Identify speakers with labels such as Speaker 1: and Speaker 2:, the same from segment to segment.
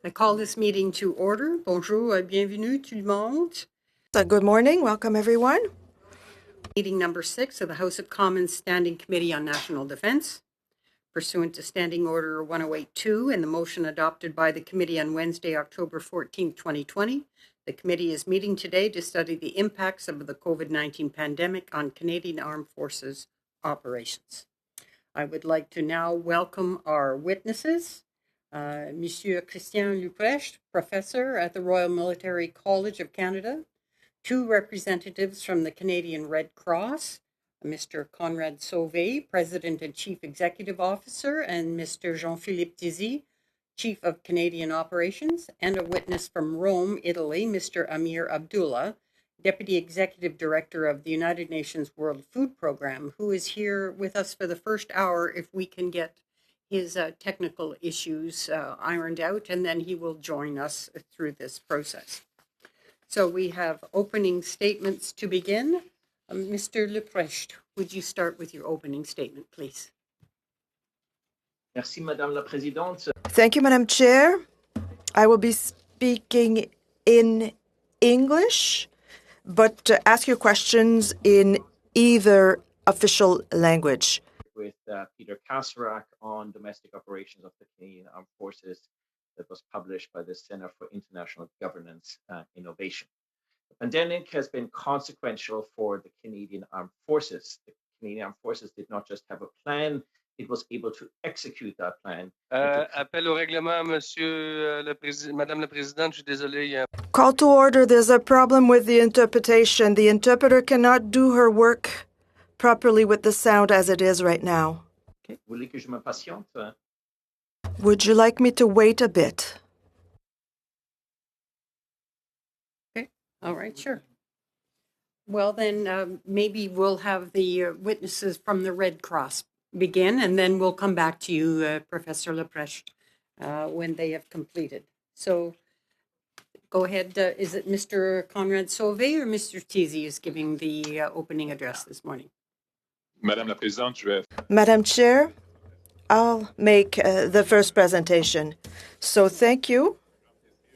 Speaker 1: I call this meeting to order. Bonjour, bienvenue tout le monde.
Speaker 2: Good morning. Welcome, everyone.
Speaker 1: Meeting number 6 of the House of Commons Standing Committee on National Defence. Pursuant to Standing Order 1082 and the motion adopted by the committee on Wednesday, October 14, 2020, the committee is meeting today to study the impacts of the COVID-19 pandemic on Canadian Armed Forces operations. I would like to now welcome our witnesses. Monsieur Christian Luprecht, professor at the Royal Military College of Canada, 2 representatives from the Canadian Red Cross, Mr. Conrad Sauvé, President and Chief Executive Officer, and Mr. Jean-Philippe Tizy, Chief of Canadian Operations, and a witness from Rome, Italy, Mr. Amir Abdullah, Deputy Executive Director of the United Nations World Food Programme, who is here with us for the first hour if we can get his technical issues ironed out, and then he will join us through this process. So we have opening statements to begin. Mr. Luprecht, would you start with your opening statement, please?
Speaker 3: Merci, Madame la Présidente.
Speaker 2: Thank you, Madam Chair. I will be speaking in English, but ask your questions in either official language.
Speaker 3: With Peter Kasarak on domestic operations of the Canadian Armed Forces that was published by the Center for International Governance Innovation. The pandemic has been consequential for the Canadian Armed Forces. The Canadian Armed Forces did not just have a plan, it was able to execute that plan.
Speaker 4: Appel au règlement, Madame la Présidente, je suis désolé.
Speaker 2: Call to order. There's a problem with the interpretation. The interpreter cannot do her work properly with the sound as it is right now.
Speaker 3: Okay. Voulez que je me patiente?
Speaker 2: Would you like me to wait a bit?
Speaker 1: Okay, all right, sure. Well, then maybe we'll have the witnesses from the Red Cross begin, and then we'll come back to you, Professor Luprecht, when they have completed. So go ahead. Is it Mr. Conrad Sauvé or Mr. Tizy is giving the opening address this morning?
Speaker 5: Madame la Présidente, je vais...
Speaker 2: Madam Chair, I'll make the first presentation. So thank you.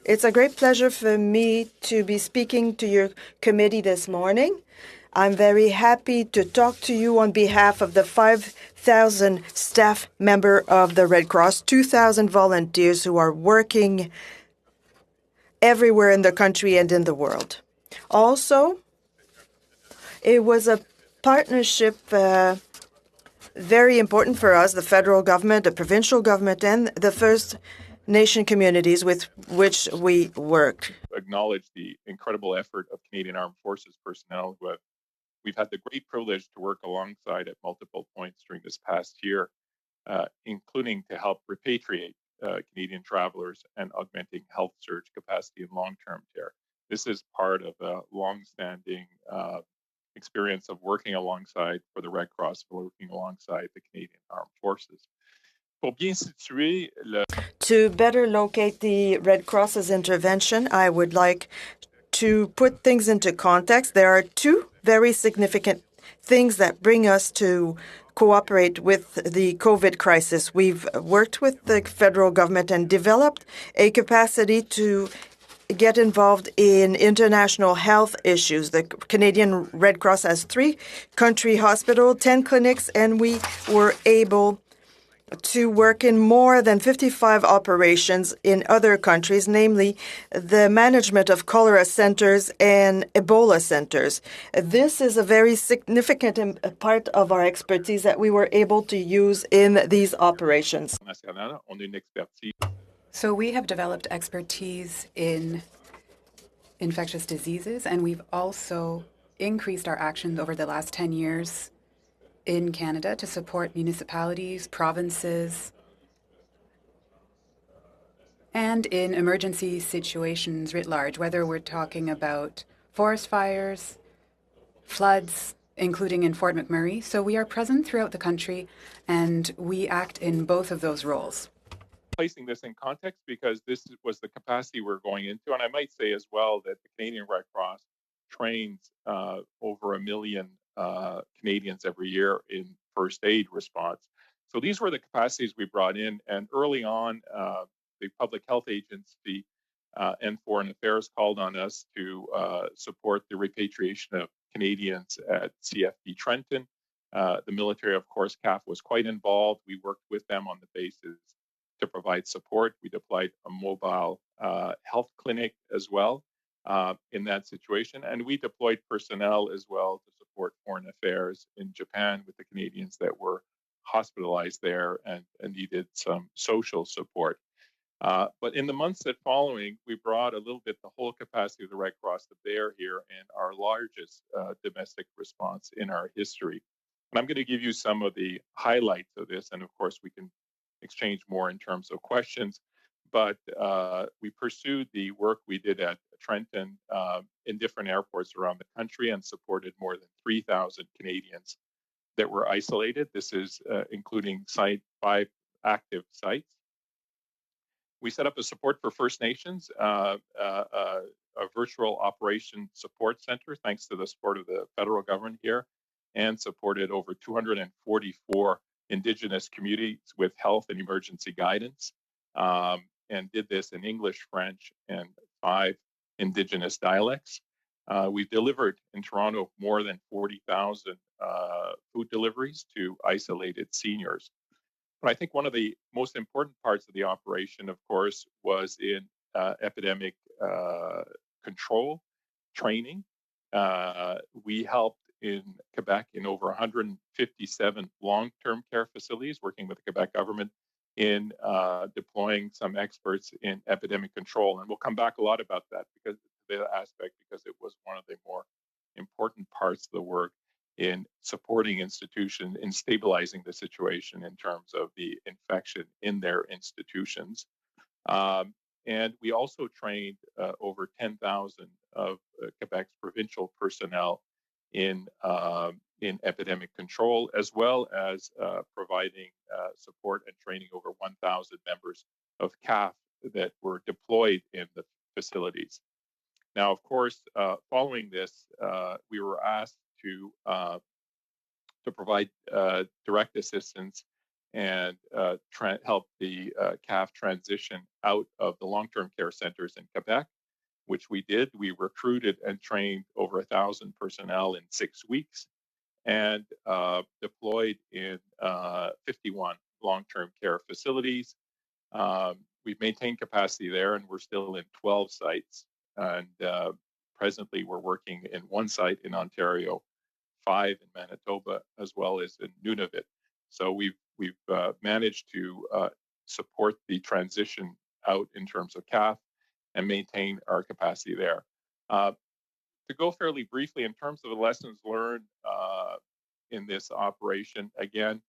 Speaker 2: It's a great pleasure for me to be speaking to your committee this morning. I'm very happy to talk to you on behalf of the 5,000 staff member of the Red Cross, 2,000 volunteers who are working everywhere in the country and in the world. Also, it was a partnership very important for us, the federal government, the provincial government, and the First Nation communities with which we work.
Speaker 5: Acknowledge the incredible effort of Canadian Armed Forces personnel who we've had the great privilege to work alongside at multiple points during this past year, including to help repatriate Canadian travelers and augmenting health surge capacity in long-term care. This is part of a long-standing experience of working alongside for the Red Cross, working alongside the Canadian Armed Forces.
Speaker 2: To better locate the Red Cross's intervention, I would like to put things into context. There are 2 very significant things that bring us to cooperate with the COVID crisis. We've worked with the federal government and developed a capacity to get involved in international health issues. The Canadian Red Cross has 3 country hospitals, 10 clinics, and we were able to work in more than 55 operations in other countries, namely the management of cholera centers and Ebola centers. This is a very significant part of our expertise that we were able to use in these operations.
Speaker 6: So we have developed expertise in infectious diseases, and we've also increased our actions over the last 10 years in Canada to support municipalities, provinces, and in emergency situations writ large, whether we're talking about forest fires, floods, including in Fort McMurray. So we are present throughout the country, and we act in both of those roles.
Speaker 5: Placing this in context, because this was the capacity we're going into, and I might say as well that the Canadian Red Cross trains over 1 million Canadians every year in first aid response. So these were the capacities we brought in, and early on, the Public Health Agency and Foreign Affairs called on us to support the repatriation of Canadians at CFP Trenton. The military, of course, CAF was quite involved. We worked with them on the basis to provide support. We deployed a mobile health clinic as well in that situation. And we deployed personnel as well to support foreign affairs in Japan with the Canadians that were hospitalized there and needed some social support. But in the months that following, we brought a little bit the whole capacity of the Red Cross to bear here in our largest domestic response in our history. And I'm going to give you some of the highlights of this. And of course, we can exchange more in terms of questions. But we pursued the work we did at Trenton in different airports around the country and supported more than 3,000 Canadians that were isolated. This is including 5 active sites. We set up a support for First Nations, a virtual operation support center, thanks to the support of the federal government here, and supported over 244 Indigenous communities with health and emergency guidance, and did this in English, French, and 5 Indigenous dialects. We delivered in Toronto more than 40,000 food deliveries to isolated seniors. But I think one of the most important parts of the operation, of course, was in epidemic control training. We helped in Quebec in over 157 long-term care facilities, working with the Quebec government in deploying some experts in epidemic control. And we'll come back a lot about that because the aspect, because it was one of the more important parts of the work in supporting institutions, in stabilizing the situation in terms of the infection in their institutions. And we also trained over 10,000 of Quebec's provincial personnel in epidemic control, as well as providing support and training over 1,000 members of CAF that were deployed in the facilities. Now, of course, following this, we were asked to provide direct assistance and help the CAF transition out of the long-term care centers in Quebec, which we did. We recruited and trained over 1,000 personnel in 6 weeks and deployed in 51 long-term care facilities. We've maintained capacity there, and we're still in 12 sites. And presently, we're working in 1 site in Ontario, 5 in Manitoba, as well as in Nunavut. So we've managed to support the transition out in terms of CAF and maintain our capacity there. To go fairly briefly in terms of the lessons learned in this operation, again,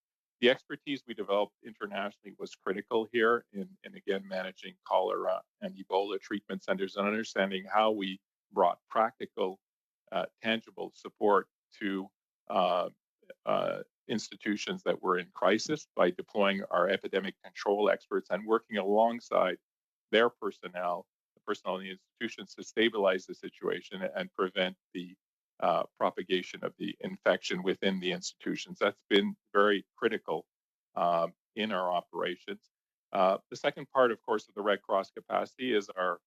Speaker 5: the expertise we developed internationally was critical here in again, managing cholera and Ebola treatment centers and understanding how we brought practical, tangible support to institutions that were in crisis by deploying our epidemic control experts and working alongside their personnel, the personnel in the institutions, to stabilize the situation and prevent the propagation of the infection within the institutions. That's been very critical in our operations. The second part, of course, of the Red Cross capacity is our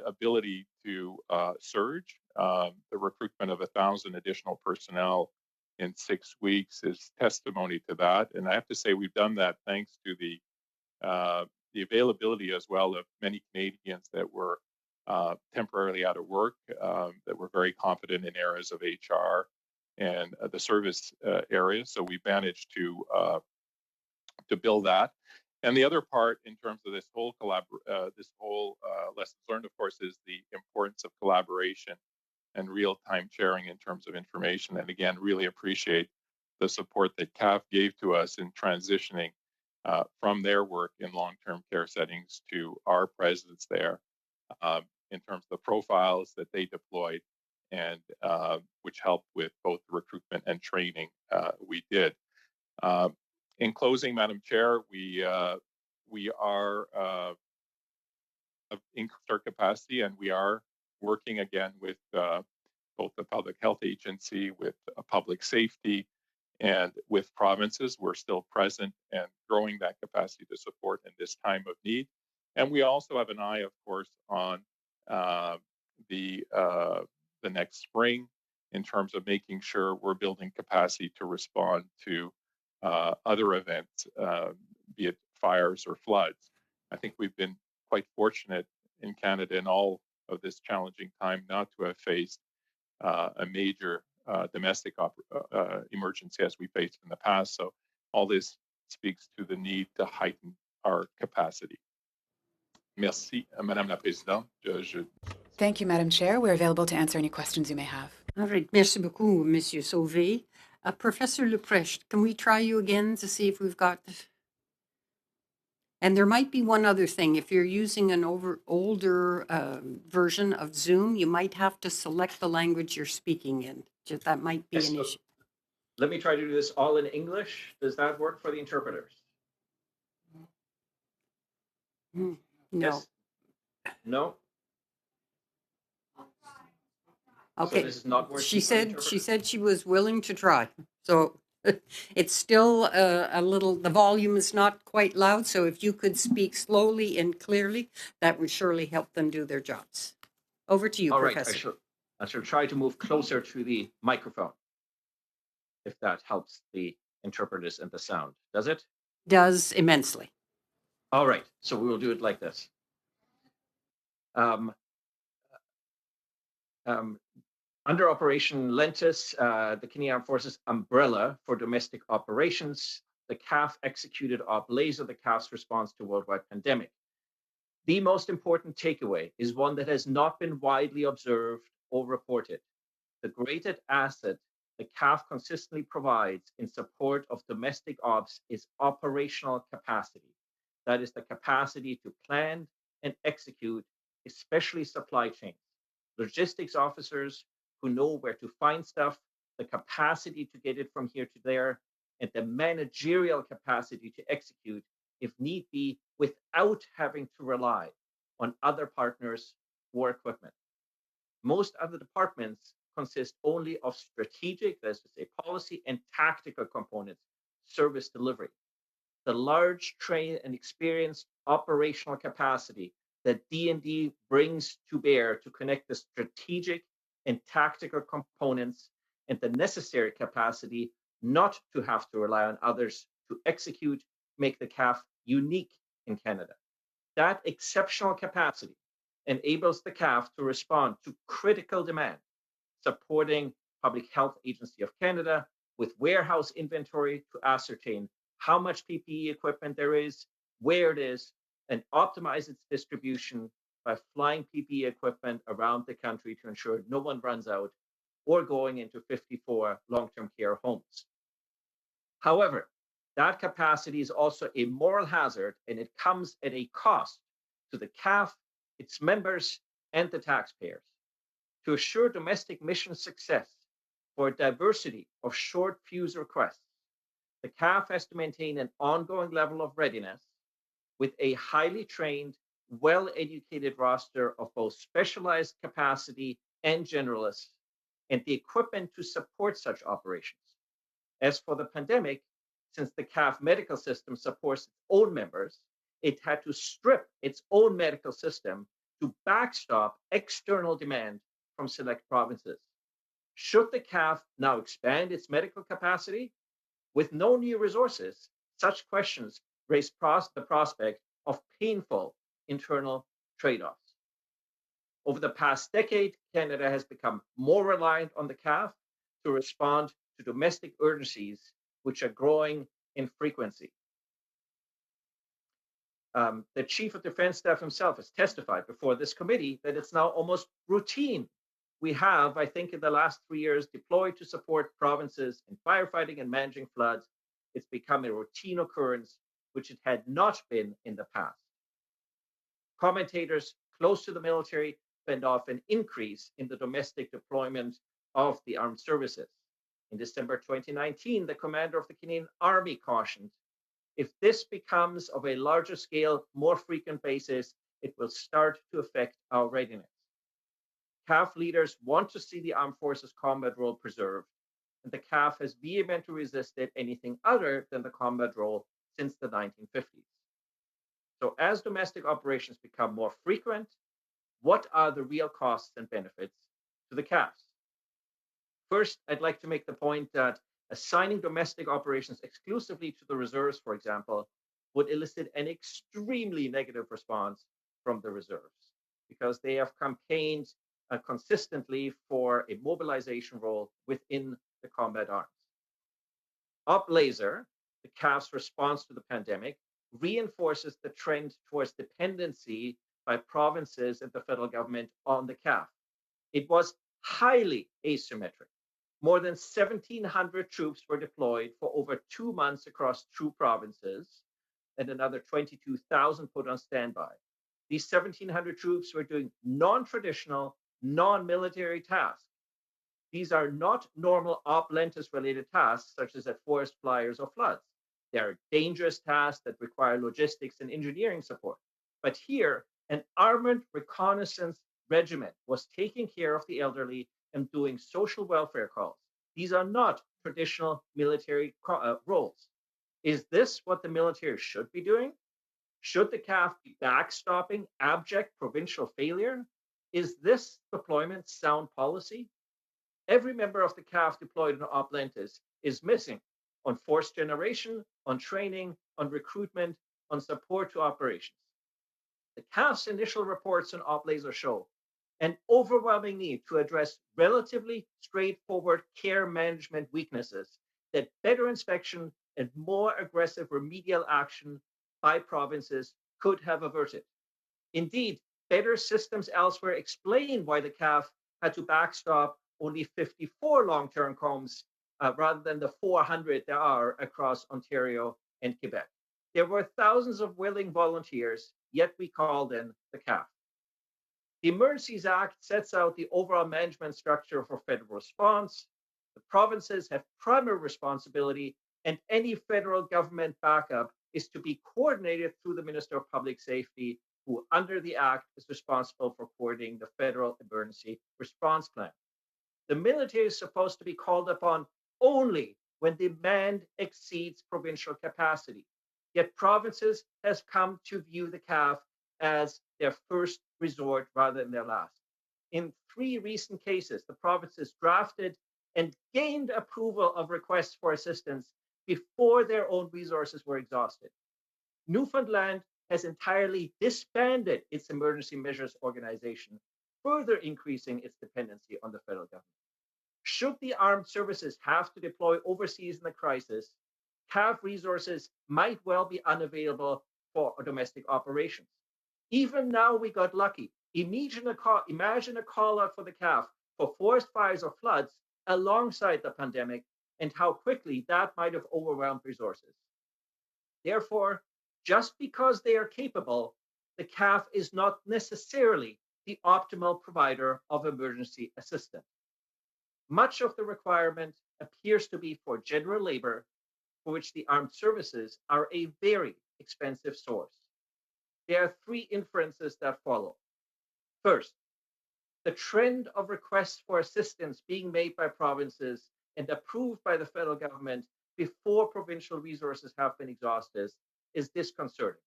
Speaker 5: ability to surge. The recruitment of 1,000 additional personnel in 6 weeks is testimony to that. And I have to say we've done that thanks to the availability as well of many Canadians that were temporarily out of work, that were very confident in areas of HR and the service area. So we managed to build that. And the other part, in terms of this whole lessons learned, of course, is the importance of collaboration and real-time sharing in terms of information. And again, really appreciate the support that CAF gave to us in transitioning from their work in long-term care settings to our presence there in terms of the profiles that they deployed and which helped with both the recruitment and training we did. In closing, Madam Chair, we are increased our capacity, and we are working again with both the Public Health Agency, with public safety, and with provinces. We're still present and growing that capacity to support in this time of need. And we also have an eye, of course, on the next spring in terms of making sure we're building capacity to respond to other events, be it fires or floods. I think we've been quite fortunate in Canada in all of this challenging time not to have faced a major domestic emergency as we faced in the past. So all this speaks to the need to heighten our capacity. Merci, Madame la Présidente.
Speaker 6: Thank you, Madam Chair. We're available to answer any questions you may have.
Speaker 1: All right. Merci beaucoup, Monsieur Sauvé. Professor Leprecht, can we try you again to see if we've got... And there might be one other thing. If you're using an older version of Zoom, you might have to select the language you're speaking in. That might be an issue.
Speaker 3: Let me try to do this all in English. Does that work for the interpreters?
Speaker 1: No.
Speaker 3: Yes? No?
Speaker 1: Okay.
Speaker 3: So this is not working.
Speaker 1: She said she was willing to try. So it's still a little, the volume is not quite loud. So if you could speak slowly and clearly, that would surely help them do their jobs. Over to you,
Speaker 3: All
Speaker 1: Professor.
Speaker 3: Right, I shall try to move closer to the microphone, if that helps the interpreters and the sound. Does it?
Speaker 1: Does immensely.
Speaker 3: All right, so we will do it like this. Under Operation Lentis, the Canadian Armed Forces umbrella for domestic operations, the CAF executed op laser the CAF's response to worldwide pandemic. The most important takeaway is one that has not been widely observed or reported. The greatest asset the CAF consistently provides in support of domestic ops is operational capacity. That is the capacity to plan and execute, especially supply chains. Logistics officers who know where to find stuff, the capacity to get it from here to there, and the managerial capacity to execute if need be without having to rely on other partners or equipment. Most other departments consist only of strategic, that is to say, policy and tactical components, service delivery. The large, trained, and experienced operational capacity that D&D brings to bear to connect the strategic and tactical components and the necessary capacity not to have to rely on others to execute make the CAF unique in Canada. That exceptional capacity enables the CAF to respond to critical demand, supporting Public Health Agency of Canada with warehouse inventory to ascertain how much PPE equipment there is, where it is, and optimize its distribution by flying PPE equipment around the country to ensure no one runs out or going into 54 long-term care homes. However, that capacity is also a moral hazard, and it comes at a cost to the CAF, its members, and the taxpayers. To assure domestic mission success for a diversity of short fuse requests, the CAF has to maintain an ongoing level of readiness with a highly trained, well-educated roster of both specialized capacity and generalists, and the equipment to support such operations. As for the pandemic, since the CAF medical system supports its own members, it had to strip its own medical system to backstop external demand from select provinces. Should the CAF now expand its medical capacity? With no new resources, such questions raise the prospect of painful internal trade-offs. Over the past decade, Canada has become more reliant on the CAF to respond to domestic urgencies, which are growing in frequency. The Chief of Defense Staff himself has testified before this committee that it's now almost routine. We have, I think, in the last 3 years, deployed to support provinces in firefighting and managing floods. It's become a routine occurrence which it had not been in the past. Commentators close to the military fend off an increase in the domestic deployment of the armed services. In December 2019, the commander of the Canadian Army cautioned, if this becomes of a larger scale, more frequent basis, it will start to affect our readiness. CAF leaders want to see the armed forces combat role preserved, and the CAF has vehemently resisted anything other than the combat role since the 1950s. So as domestic operations become more frequent, what are the real costs and benefits to the CAFs? First, I'd like to make the point that assigning domestic operations exclusively to the reserves, for example, would elicit an extremely negative response from the reserves because they have campaigned consistently for a mobilization role within the combat arms. Op Laser, the CAF's response to the pandemic, reinforces the trend towards dependency by provinces and the federal government on the CAF. It was highly asymmetric. More than 1,700 troops were deployed for over 2 months across 2 provinces, and another 22,000 put on standby. These 1,700 troops were doing non-traditional, non-military tasks. These are not normal op lentis related tasks, such as at forest fires or floods. They are dangerous tasks that require logistics and engineering support. But here, an armored reconnaissance regiment was taking care of the elderly and doing social welfare calls. These are not traditional military roles. Is this what the military should be doing? Should the CAF be backstopping abject provincial failure? Is this deployment sound policy? Every member of the CAF deployed in Op Lentis is missing on force generation, on training, on recruitment, on support to operations. The CAF's initial reports on Op Laser show an overwhelming need to address relatively straightforward care management weaknesses that better inspection and more aggressive remedial action by provinces could have averted. Indeed, better systems elsewhere explain why the CAF had to backstop only 54 long-term combs rather than the 400 there are across Ontario and Quebec. There were thousands of willing volunteers, yet we called in the CAF. The Emergencies Act sets out the overall management structure for federal response. The provinces have primary responsibility, and any federal government backup is to be coordinated through the Minister of Public Safety, who under the Act is responsible for coordinating the federal emergency response plan. The military is supposed to be called upon only when demand exceeds provincial capacity. Yet provinces has come to view the CAF as their first resort rather than their last. In 3 recent cases, the provinces drafted and gained approval of requests for assistance before their own resources were exhausted. Newfoundland has entirely disbanded its emergency measures organization, further increasing its dependency on the federal government. Should the armed services have to deploy overseas in a crisis, CAF resources might well be unavailable for domestic operations. Even now, we got lucky. Imagine a call out for the CAF for forest fires or floods alongside the pandemic and how quickly that might have overwhelmed resources. Therefore, just because they are capable, the CAF is not necessarily the optimal provider of emergency assistance. Much of the requirement appears to be for general labor, for which the armed services are a very expensive source. There are 3 inferences that follow. First, the trend of requests for assistance being made by provinces and approved by the federal government before provincial resources have been exhausted is disconcerting.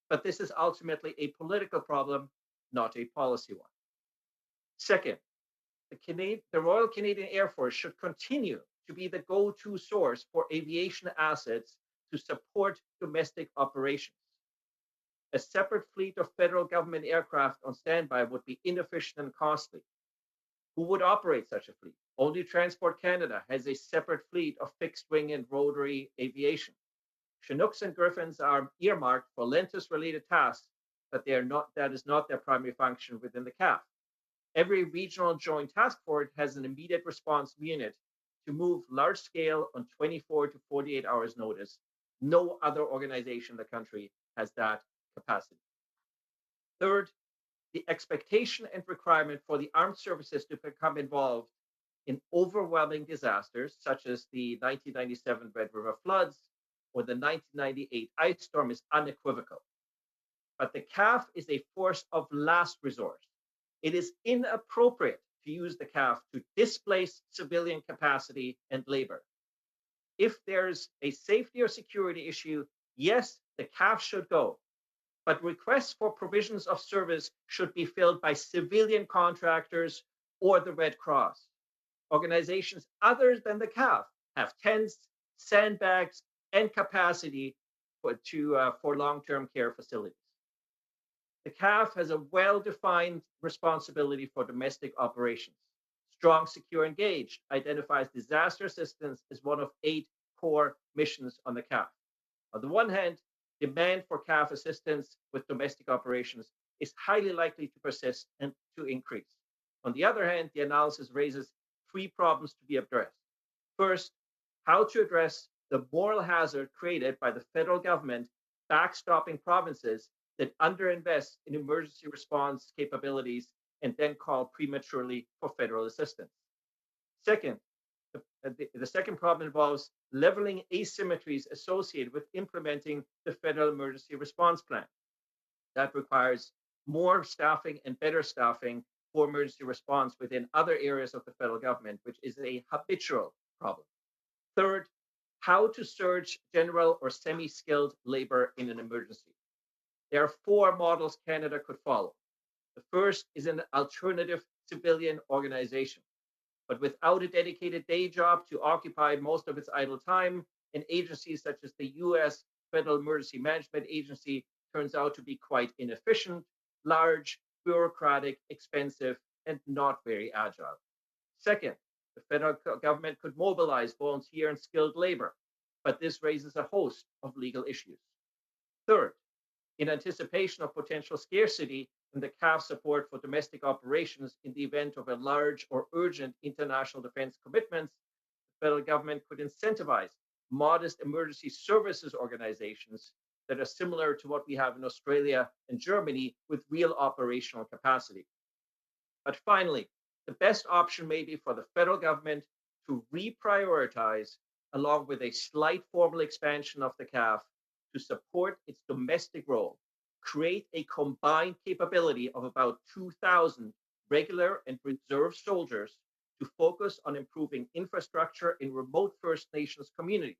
Speaker 3: But this is ultimately a political problem, not a policy one. Second, the Royal Canadian Air Force should continue to be the go-to source for aviation assets to support domestic operations. A separate fleet of federal government aircraft on standby would be inefficient and costly. Who would operate such a fleet? Only Transport Canada has a separate fleet of fixed-wing and rotary aviation. Chinooks and Griffins are earmarked for Lentis-related tasks, but that is not their primary function within the CAF. Every regional joint task force has an immediate response unit to move large scale on 24 to 48 hours notice, No other organization in the country has that capacity. Third, the expectation and requirement for the armed services to become involved in overwhelming disasters, such as the 1997 Red River floods or the 1998 ice storm, is unequivocal. But the CAF is a force of last resort. It is inappropriate to use the CAF to displace civilian capacity and labor. If there's a safety or security issue, yes, the CAF should go. But requests for provisions of service should be filled by civilian contractors or the Red Cross. Organizations other than the CAF have tents, sandbags, and capacity for long-term care facilities. The CAF has a well-defined responsibility for domestic operations. Strong, Secure, Engaged identifies disaster assistance as one of 8 core missions on the CAF. On the one hand, demand for CAF assistance with domestic operations is highly likely to persist and to increase. On the other hand, the analysis raises 3 problems to be addressed. First, how to address the moral hazard created by the federal government backstopping provinces that underinvest in emergency response capabilities and then call prematurely for federal assistance. Second, the second problem involves leveling asymmetries associated with implementing the federal emergency response plan. That requires more staffing and better staffing for emergency response within other areas of the federal government, which is a habitual problem. Third, how to surge general or semi-skilled labor in an emergency. There are 4 models Canada could follow. The first is an alternative civilian organization, but without a dedicated day job to occupy most of its idle time, an agency such as the US Federal Emergency Management Agency turns out to be quite inefficient, large, bureaucratic, expensive, and not very agile. Second, the federal government could mobilize volunteer and skilled labor, but this raises a host of legal issues. Third, in anticipation of potential scarcity in the CAF support for domestic operations in the event of a large or urgent international defense commitments, the federal government could incentivize modest emergency services organizations that are similar to what we have in Australia and Germany with real operational capacity. But finally, the best option may be for the federal government to reprioritize, along with a slight formal expansion of the CAF, to support its domestic role, create a combined capability of about 2,000 regular and reserve soldiers to focus on improving infrastructure in remote First Nations communities.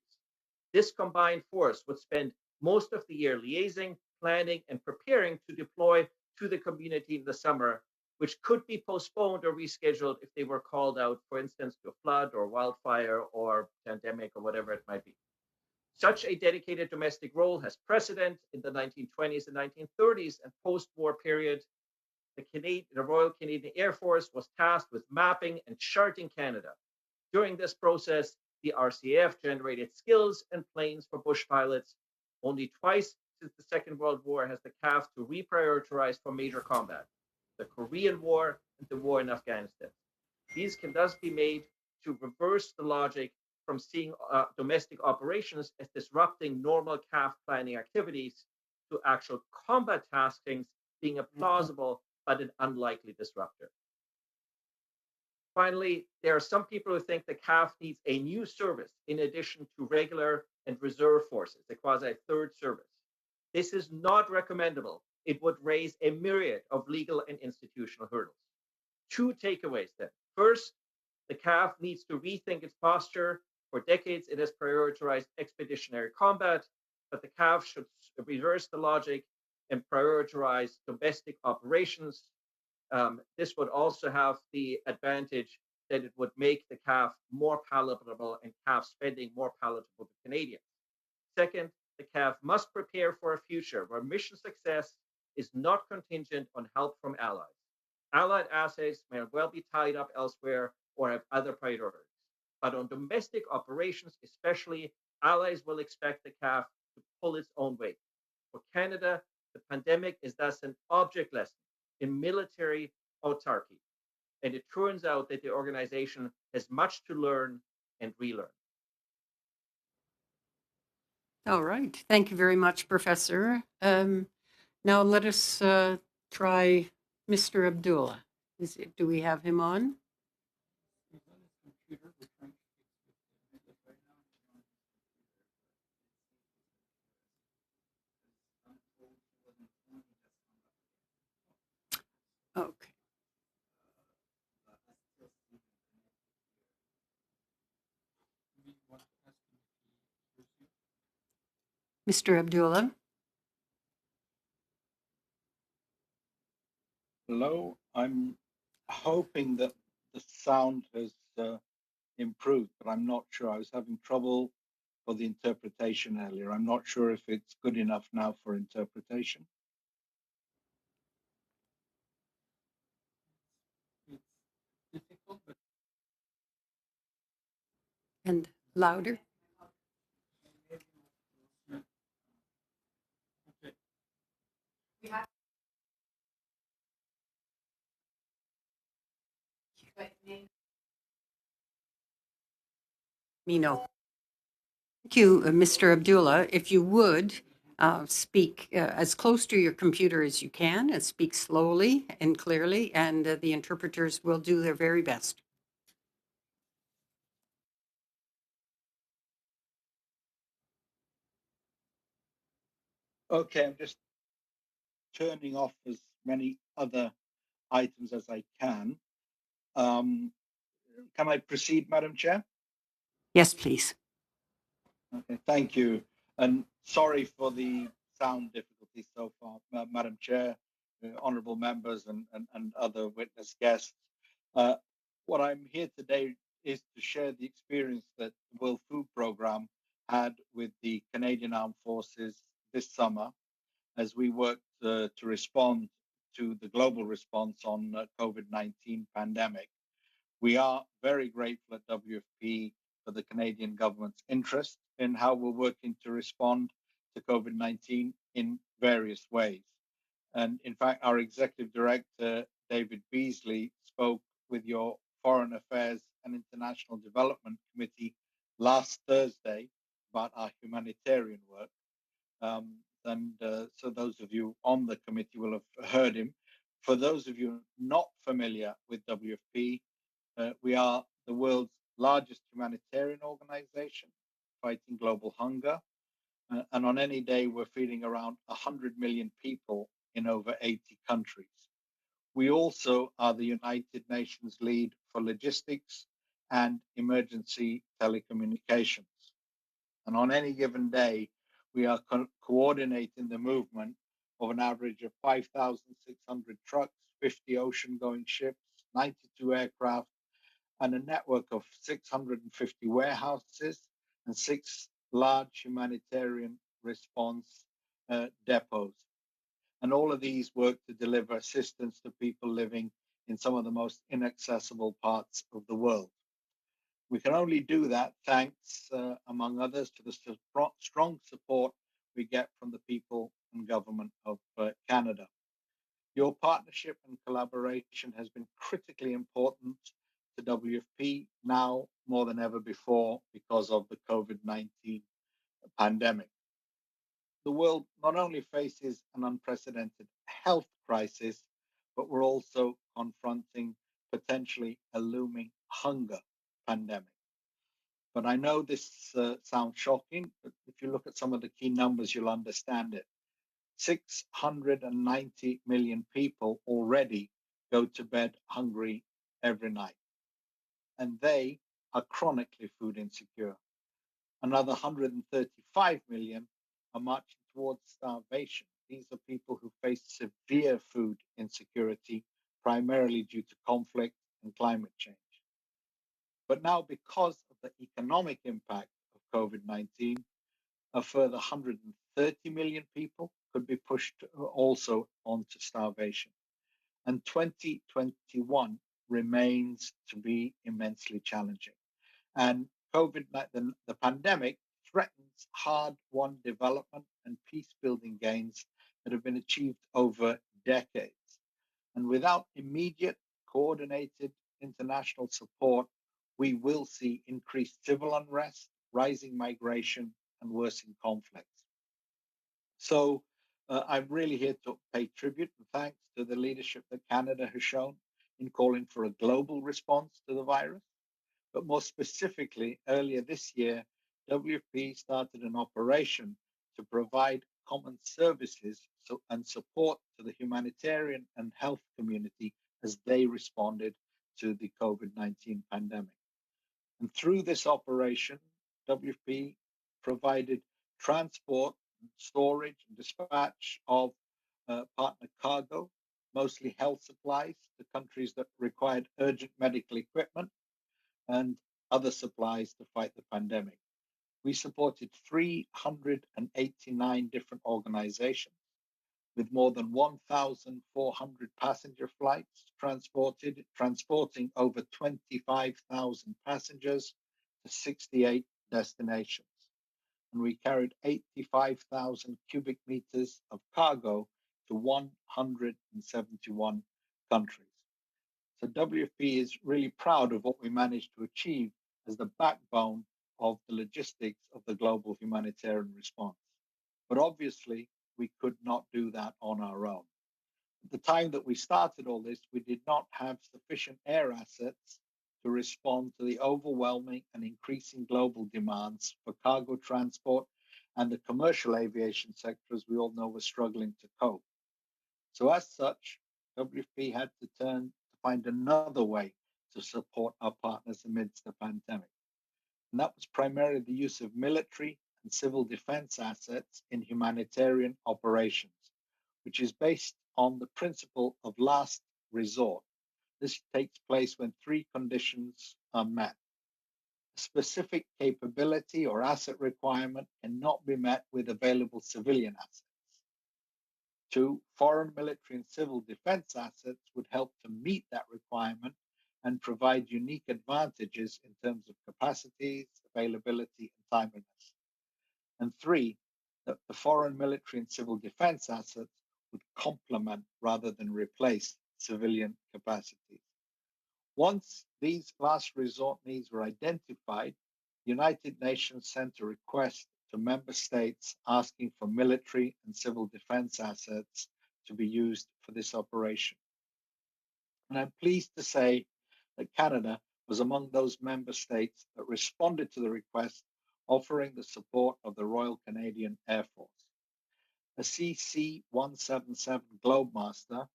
Speaker 3: This combined force would spend most of the year liaising, planning, and preparing to deploy to the community in the summer, which could be postponed or rescheduled if they were called out, for instance, to a flood or wildfire or pandemic or whatever it might be. Such a dedicated domestic role has precedent in the 1920s and 1930s and post-war period. The Royal Canadian Air Force was tasked with mapping and charting Canada. During this process, the RCAF generated skills and planes for bush pilots. Only twice since the Second World War has the CAF to reprioritize for major combat: the Korean War and the war in Afghanistan. These can thus be made to reverse the logic from seeing domestic operations as disrupting normal CAF planning activities to actual combat taskings being a plausible but an unlikely disruptor. Finally, there are some people who think the CAF needs a new service in addition to regular and reserve forces, a quasi-third service. This is not recommendable. It would raise a myriad of legal and institutional hurdles. 2 takeaways then. First, the CAF needs to rethink its posture. For decades, it has prioritized expeditionary combat, but the CAF should reverse the logic and prioritize domestic operations. This would also have the advantage that it would make the CAF more palatable and CAF spending more palatable to Canadians. Second, the CAF must prepare for a future where mission success is not contingent on help from allies. Allied assets may well be tied up elsewhere or have other priorities. But on domestic operations, especially, allies will expect the CAF to pull its own weight. For Canada, the pandemic is thus an object lesson in military autarky. And it turns out that the organization has much to learn and relearn.
Speaker 1: All right. Thank you very much, Professor. Now let us try Mr. Abdullah. Do we have him on? Okay. Mr. Abdullah?
Speaker 7: Hello, I'm hoping that the sound has improved, but I'm not sure. I was having trouble for the interpretation earlier. I'm not sure if it's good enough now for interpretation.
Speaker 1: And louder? Me know. Thank you, Mr. Abdullah. If you would speak as close to your computer as you can and speak slowly and clearly, and the interpreters will do their very best.
Speaker 7: Okay, I'm just turning off as many other items as I can. Can I proceed, Madam Chair?
Speaker 1: Yes, please.
Speaker 7: Okay, thank you. And sorry for the sound difficulties so far, Madam Chair, honourable members and other witness guests. What I'm here today is to share the experience that the World Food Programme had with the Canadian Armed Forces this summer as we worked to respond to the global response on COVID-19 pandemic. We are very grateful at WFP for the Canadian government's interest in how we're working to respond to COVID-19 in various ways. And in fact, our executive director, David Beasley, spoke with your Foreign Affairs and International Development Committee last Thursday about our humanitarian work. So those of you on the committee will have heard him. For those of you not familiar with WFP, we are the world's largest humanitarian organization fighting global hunger. And on any day, we're feeding around 100 million people in over 80 countries. We also are the United Nations lead for logistics and emergency telecommunications. And on any given day, we are coordinating the movement of an average of 5,600 trucks, 50 ocean-going ships, 92 aircraft, and a network of 650 warehouses and 6 large humanitarian response depots. And all of these work to deliver assistance to people living in some of the most inaccessible parts of the world. We can only do that thanks, among others, to the strong support we get from the people and government of Canada. Your partnership and collaboration has been critically important to WFP now more than ever before because of the COVID-19 pandemic. The world not only faces an unprecedented health crisis, but we're also confronting potentially a looming hunger pandemic. But I know this sounds shocking, but if you look at some of the key numbers, you'll understand it. 690 million people already go to bed hungry every night, and they are chronically food insecure. Another 135 million are marching towards starvation. These are people who face severe food insecurity, primarily due to conflict and climate change. But now, because of the economic impact of COVID-19, a further 130 million people could be pushed also onto starvation. And 2021 remains to be immensely challenging. And COVID-19, the pandemic, threatens hard-won development and peace-building gains that have been achieved over decades. And without immediate, coordinated international support, we will see increased civil unrest, rising migration, and worsening conflicts. So I'm really here to pay tribute and thanks to the leadership that Canada has shown in calling for a global response to the virus. But more specifically, earlier this year, WFP started an operation to provide common services and support to the humanitarian and health community as they responded to the COVID-19 pandemic. And through this operation, WFP provided transport, storage, and dispatch of partner cargo, mostly health supplies to countries that required urgent medical equipment and other supplies to fight the pandemic. We supported 389 different organizations with more than 1,400 passenger flights transporting over 25,000 passengers to 68 destinations. And we carried 85,000 cubic meters of cargo to 171 countries. So WFP is really proud of what we managed to achieve as the backbone of the logistics of the global humanitarian response. But obviously, we could not do that on our own. At the time that we started all this, we did not have sufficient air assets to respond to the overwhelming and increasing global demands for cargo transport, and the commercial aviation sector, as we all know, was struggling to cope. So as such, WFP had to find another way to support our partners amidst the pandemic. And that was primarily the use of military and civil defense assets in humanitarian operations, which is based on the principle of last resort. This takes place when three conditions are met. A specific capability or asset requirement cannot be met with available civilian assets. 2, foreign military and civil defense assets would help to meet that requirement and provide unique advantages in terms of capacities, availability, and timeliness. And 3, that the foreign military and civil defense assets would complement rather than replace civilian capacities. Once these last resort needs were identified, the United Nations sent a request to member states asking for military and civil defense assets to be used for this operation. And I'm pleased to say that Canada was among those member states that responded to the request, offering the support of the Royal Canadian Air Force. A CC-177 Globemaster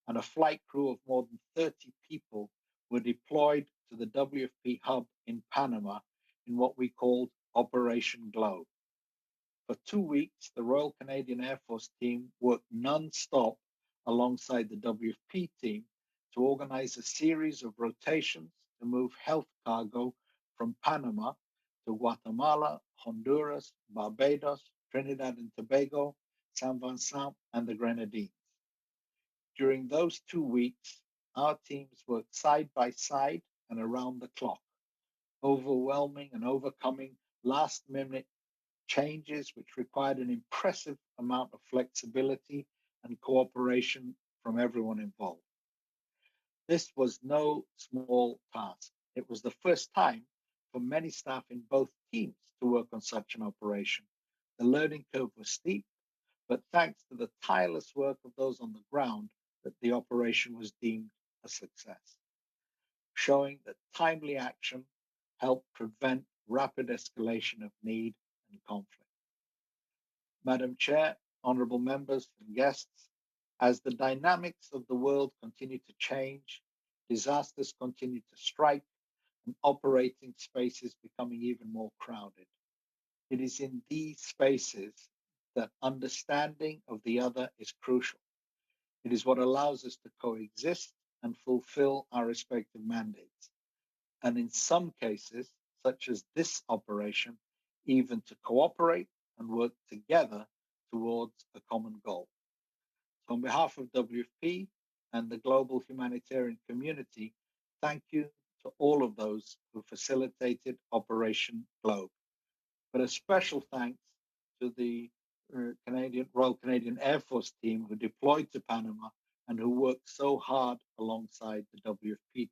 Speaker 7: and a flight crew of more than 30 people were deployed to the WFP hub in Panama in what we called Operation Globe. For 2 weeks, the Royal Canadian Air Force team worked non-stop alongside the WFP team to organize a series of rotations to move health cargo from Panama to Guatemala, Honduras, Barbados, Trinidad and Tobago, San Vincent, and the Grenadines. During those 2 weeks, our teams worked side by side and around the clock, overwhelming and overcoming last-minute changes which required an impressive amount of flexibility and cooperation from everyone involved. This was no small task. It was the first time for many staff in both teams to work on such an operation. The learning curve was steep, but thanks to the tireless work of those on the ground, that the operation was deemed a success, showing that timely action helped prevent rapid escalation of need and conflict. Madam Chair, honorable members and guests, as the dynamics of the world continue to change, disasters continue to strike, and operating spaces becoming even more crowded. It is in these spaces that understanding of the other is crucial. It is what allows us to coexist and fulfill our respective mandates. And in some cases, such as this operation, even to cooperate and work together towards a common goal. So on behalf of WFP and the global humanitarian community, thank you to all of those who facilitated Operation Globe. But a special thanks to the Royal Canadian Air Force team who deployed to Panama and who worked so hard alongside the WFP team.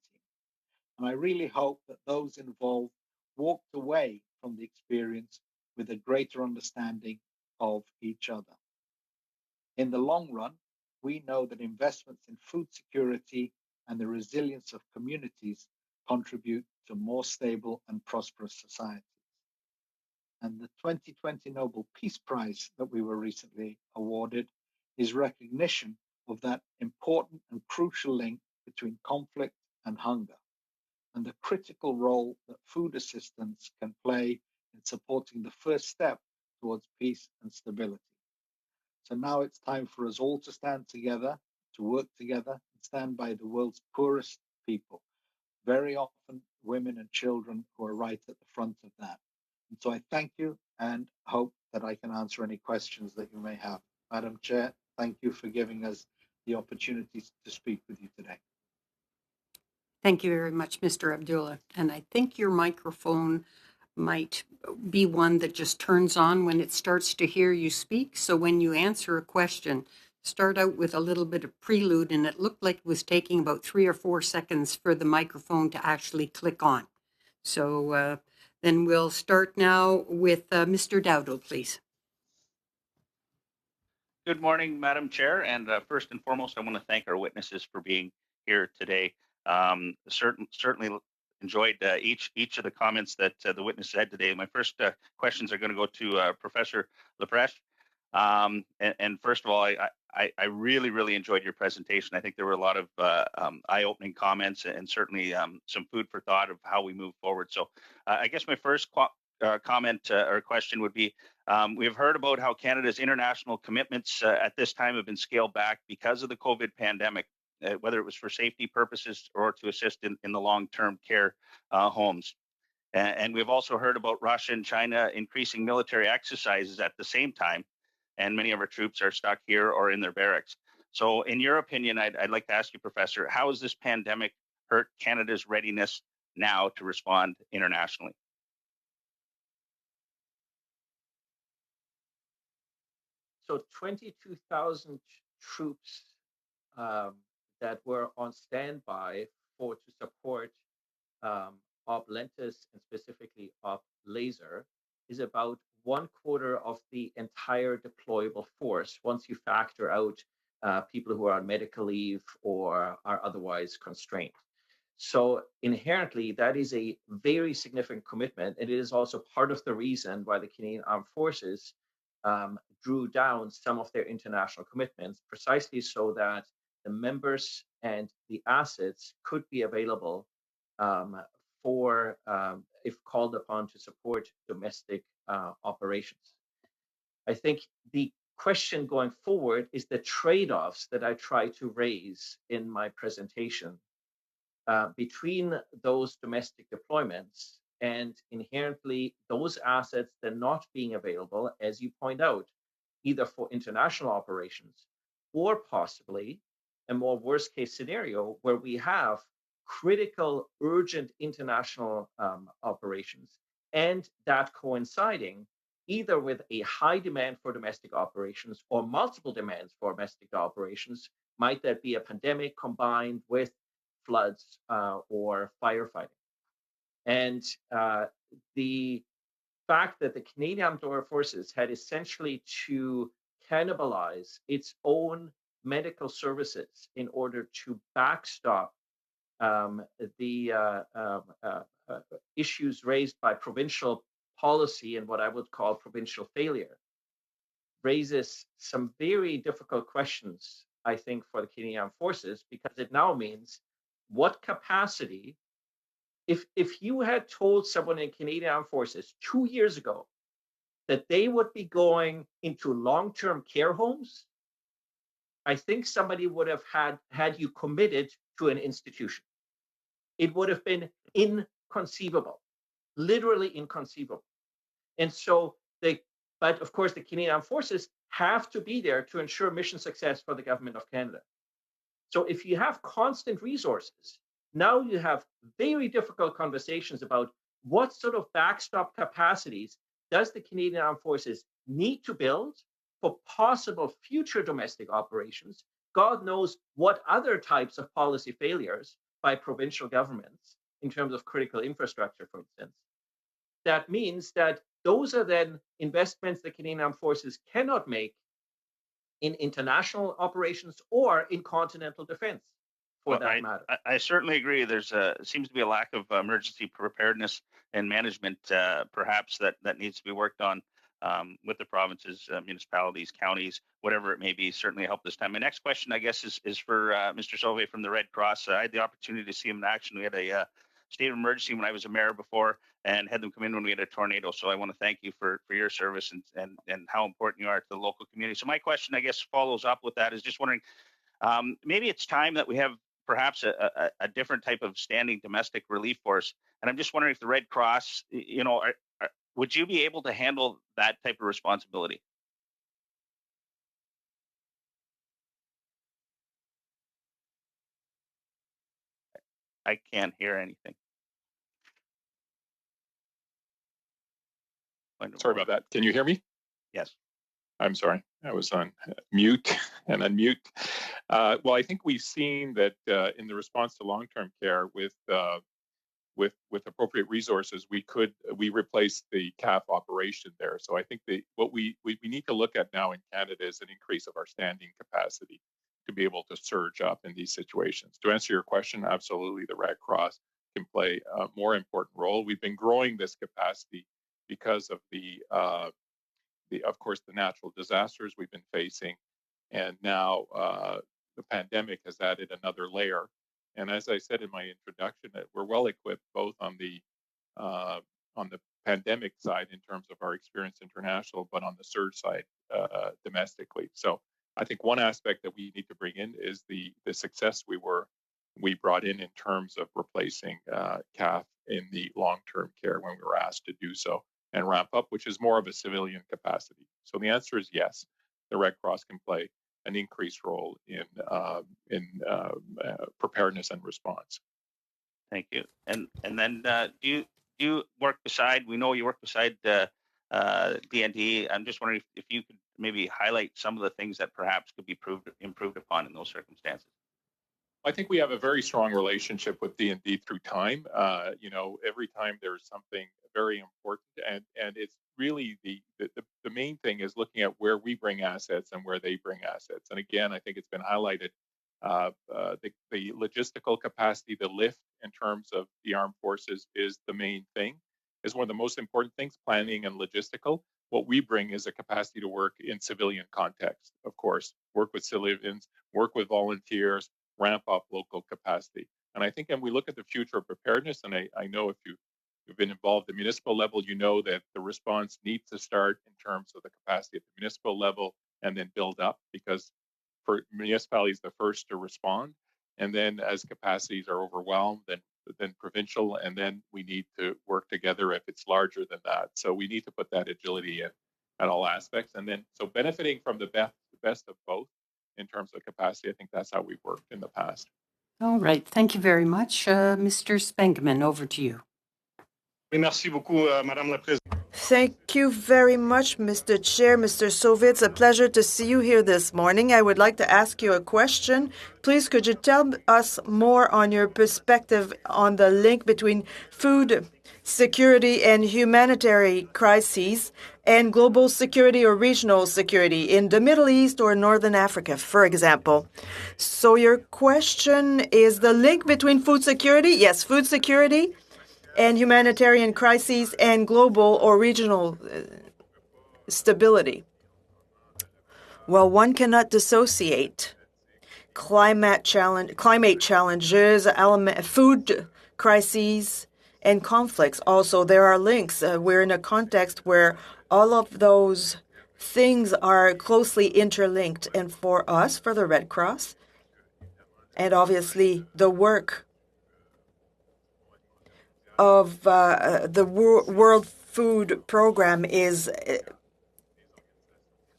Speaker 7: And I really hope that those involved walked away from the experience with a greater understanding of each other. In the long run, we know that investments in food security and the resilience of communities contribute to more stable and prosperous societies. And the 2020 Nobel Peace Prize that we were recently awarded is recognition of that important and crucial link between conflict and hunger, and the critical role that food assistance can play in supporting the first step towards peace and stability. So now it's time for us all to stand together, to work together, and stand by the world's poorest people, very often women and children who are right at the front of that. And so I thank you and hope that I can answer any questions that you may have. Madam Chair, thank you for giving us the opportunity to speak with you today.
Speaker 1: Thank you very much, Mr. Abdullah. And I think your microphone might be one that just turns on when it starts to hear you speak. So when you answer a question, start out with a little bit of prelude, and it looked like it was taking about 3 or 4 seconds for the microphone to actually click on. So then we'll start now with Mr. Dowdle, please.
Speaker 8: Good morning, Madam Chair. And first and foremost, I want to thank our witnesses for being here today. Certainly enjoyed each of the comments that the witness said today. My first questions are going to go to Professor Lepreche. And first of all, I really enjoyed your presentation. I think there were a lot of eye-opening comments and certainly some food for thought of how we move forward. So I guess my first comment or question would be, we've heard about how Canada's international commitments at this time have been scaled back because of the COVID pandemic, whether it was for safety purposes or to assist in the long-term care homes. And we've also heard about Russia and China increasing military exercises at the same time, and many of our troops are stuck here or in their barracks. So in your opinion, I'd like to ask you, Professor, how has this pandemic hurt Canada's readiness now to respond internationally?
Speaker 3: So 22,000 troops that were on standby to support Op Lentus and specifically Op Laser is about 1/4 of the entire deployable force once you factor out people who are on medical leave or are otherwise constrained. So inherently, that is a very significant commitment. And it is also part of the reason why the Canadian Armed Forces drew down some of their international commitments, precisely so that the members and the assets could be available for, if called upon, to support domestic operations. I think the question going forward is the trade-offs that I try to raise in my presentation between those domestic deployments and inherently those assets that are not being available, as you point out, either for international operations or possibly a more worst case scenario where we have critical, urgent international operations, and that coinciding either with a high demand for domestic operations or multiple demands for domestic operations. Might that be a pandemic combined with floods or firefighting? And the fact that the Canadian Armed Forces had essentially to cannibalize its own medical services in order to backstop the issues raised by provincial policy and what I would call provincial failure raises some very difficult questions, I think, for the Canadian Armed Forces, because it now means what capacity, if you had told someone in Canadian Armed Forces 2 years ago that they would be going into long-term care homes, I think somebody would have had you committed to an institution. It would have been inconceivable, literally inconceivable. And so but of course the Canadian Armed Forces have to be there to ensure mission success for the government of Canada. So if you have constant resources, now you have very difficult conversations about what sort of backstop capacities does the Canadian Armed Forces need to build for possible future domestic operations. God knows what other types of policy failures by provincial governments in terms of critical infrastructure, for instance. That means that Those are then investments the Canadian Armed Forces cannot make in international operations or in continental defense, for that matter.
Speaker 8: I certainly agree. There's seems to be a lack of emergency preparedness and management, perhaps that needs to be worked on with the provinces, municipalities, counties, whatever it may be. Certainly help this time. My next question, I guess, is for Mr. Sauvé from the Red Cross. I had the opportunity to see him in action. We had a state of emergency when I was a mayor before, and had them come in when we had a tornado. So I want to thank you for your service and how important you are to the local community. So my question, I guess, follows up with that. Is just wondering, maybe it's time that we have perhaps a different type of standing domestic relief force. And I'm just wondering if the Red Cross, would you be able to handle that type of responsibility? I can't hear anything.
Speaker 5: Sorry about that. Can you hear me?
Speaker 8: Yes.
Speaker 5: I'm sorry. I was on mute and unmute. Well, I think we've seen that in the response to long-term care with appropriate resources, we replace the CAF operation there. So I think what we need to look at now in Canada is an increase of our standing capacity to be able to surge up in these situations. To answer your question, absolutely, the Red Cross can play a more important role. We've been growing this capacity because of of course, the natural disasters we've been facing, and now the pandemic has added another layer. And as I said in my introduction, that we're well equipped both on the pandemic side in terms of our experience international, but on the surge side domestically. So I think one aspect that we need to bring in is the success we brought in terms of replacing CAF in the long-term care when we were asked to do so and ramp up, which is more of a civilian capacity. So the answer is yes, the Red Cross can play an increased role in preparedness and response.
Speaker 8: Thank you. And then do you work beside? We know you work beside DND. I'm just wondering if you could maybe highlight some of the things that perhaps could be improved upon in those circumstances.
Speaker 5: I think we have a very strong relationship with D&D through time. Every time there's something very important, and it's really the main thing is looking at where we bring assets and where they bring assets. And again, I think it's been highlighted, the logistical capacity, the lift in terms of the armed forces is the main thing, is one of the most important things, planning and logistical. What we bring is a capacity to work in civilian context, of course, work with civilians, work with volunteers, ramp up local capacity. And I think when we look at the future of preparedness, and I know if you've been involved at the municipal level, you know that the response needs to start in terms of the capacity at the municipal level and then build up, because for municipalities, the first to respond. And then as capacities are overwhelmed, then provincial, and then we need to work together if it's larger than that. So we need to put that agility in at all aspects. And then, so benefiting from the best of both in terms of capacity, I think that's how we've worked in the past.
Speaker 1: All right. Thank you very much. Mr. Spengman, over to you.
Speaker 9: Merci beaucoup, Madame la Présidente.
Speaker 2: Thank you very much, Mr. Chair. Mr. Sauvé, it's a pleasure to see you here this morning. I would like to ask you a question. Please, could you tell us more on your perspective on the link between food security and humanitarian crises and global security or regional security in the Middle East or Northern Africa, for example? So your question is the link between food security? Yes, food security and humanitarian crises and global or regional stability. Well, one cannot dissociate climate challenges, food crises, and conflicts. Also, there are links. We're in a context where all of those things are closely interlinked. And for us, for the Red Cross, and obviously the work of the World Food Program is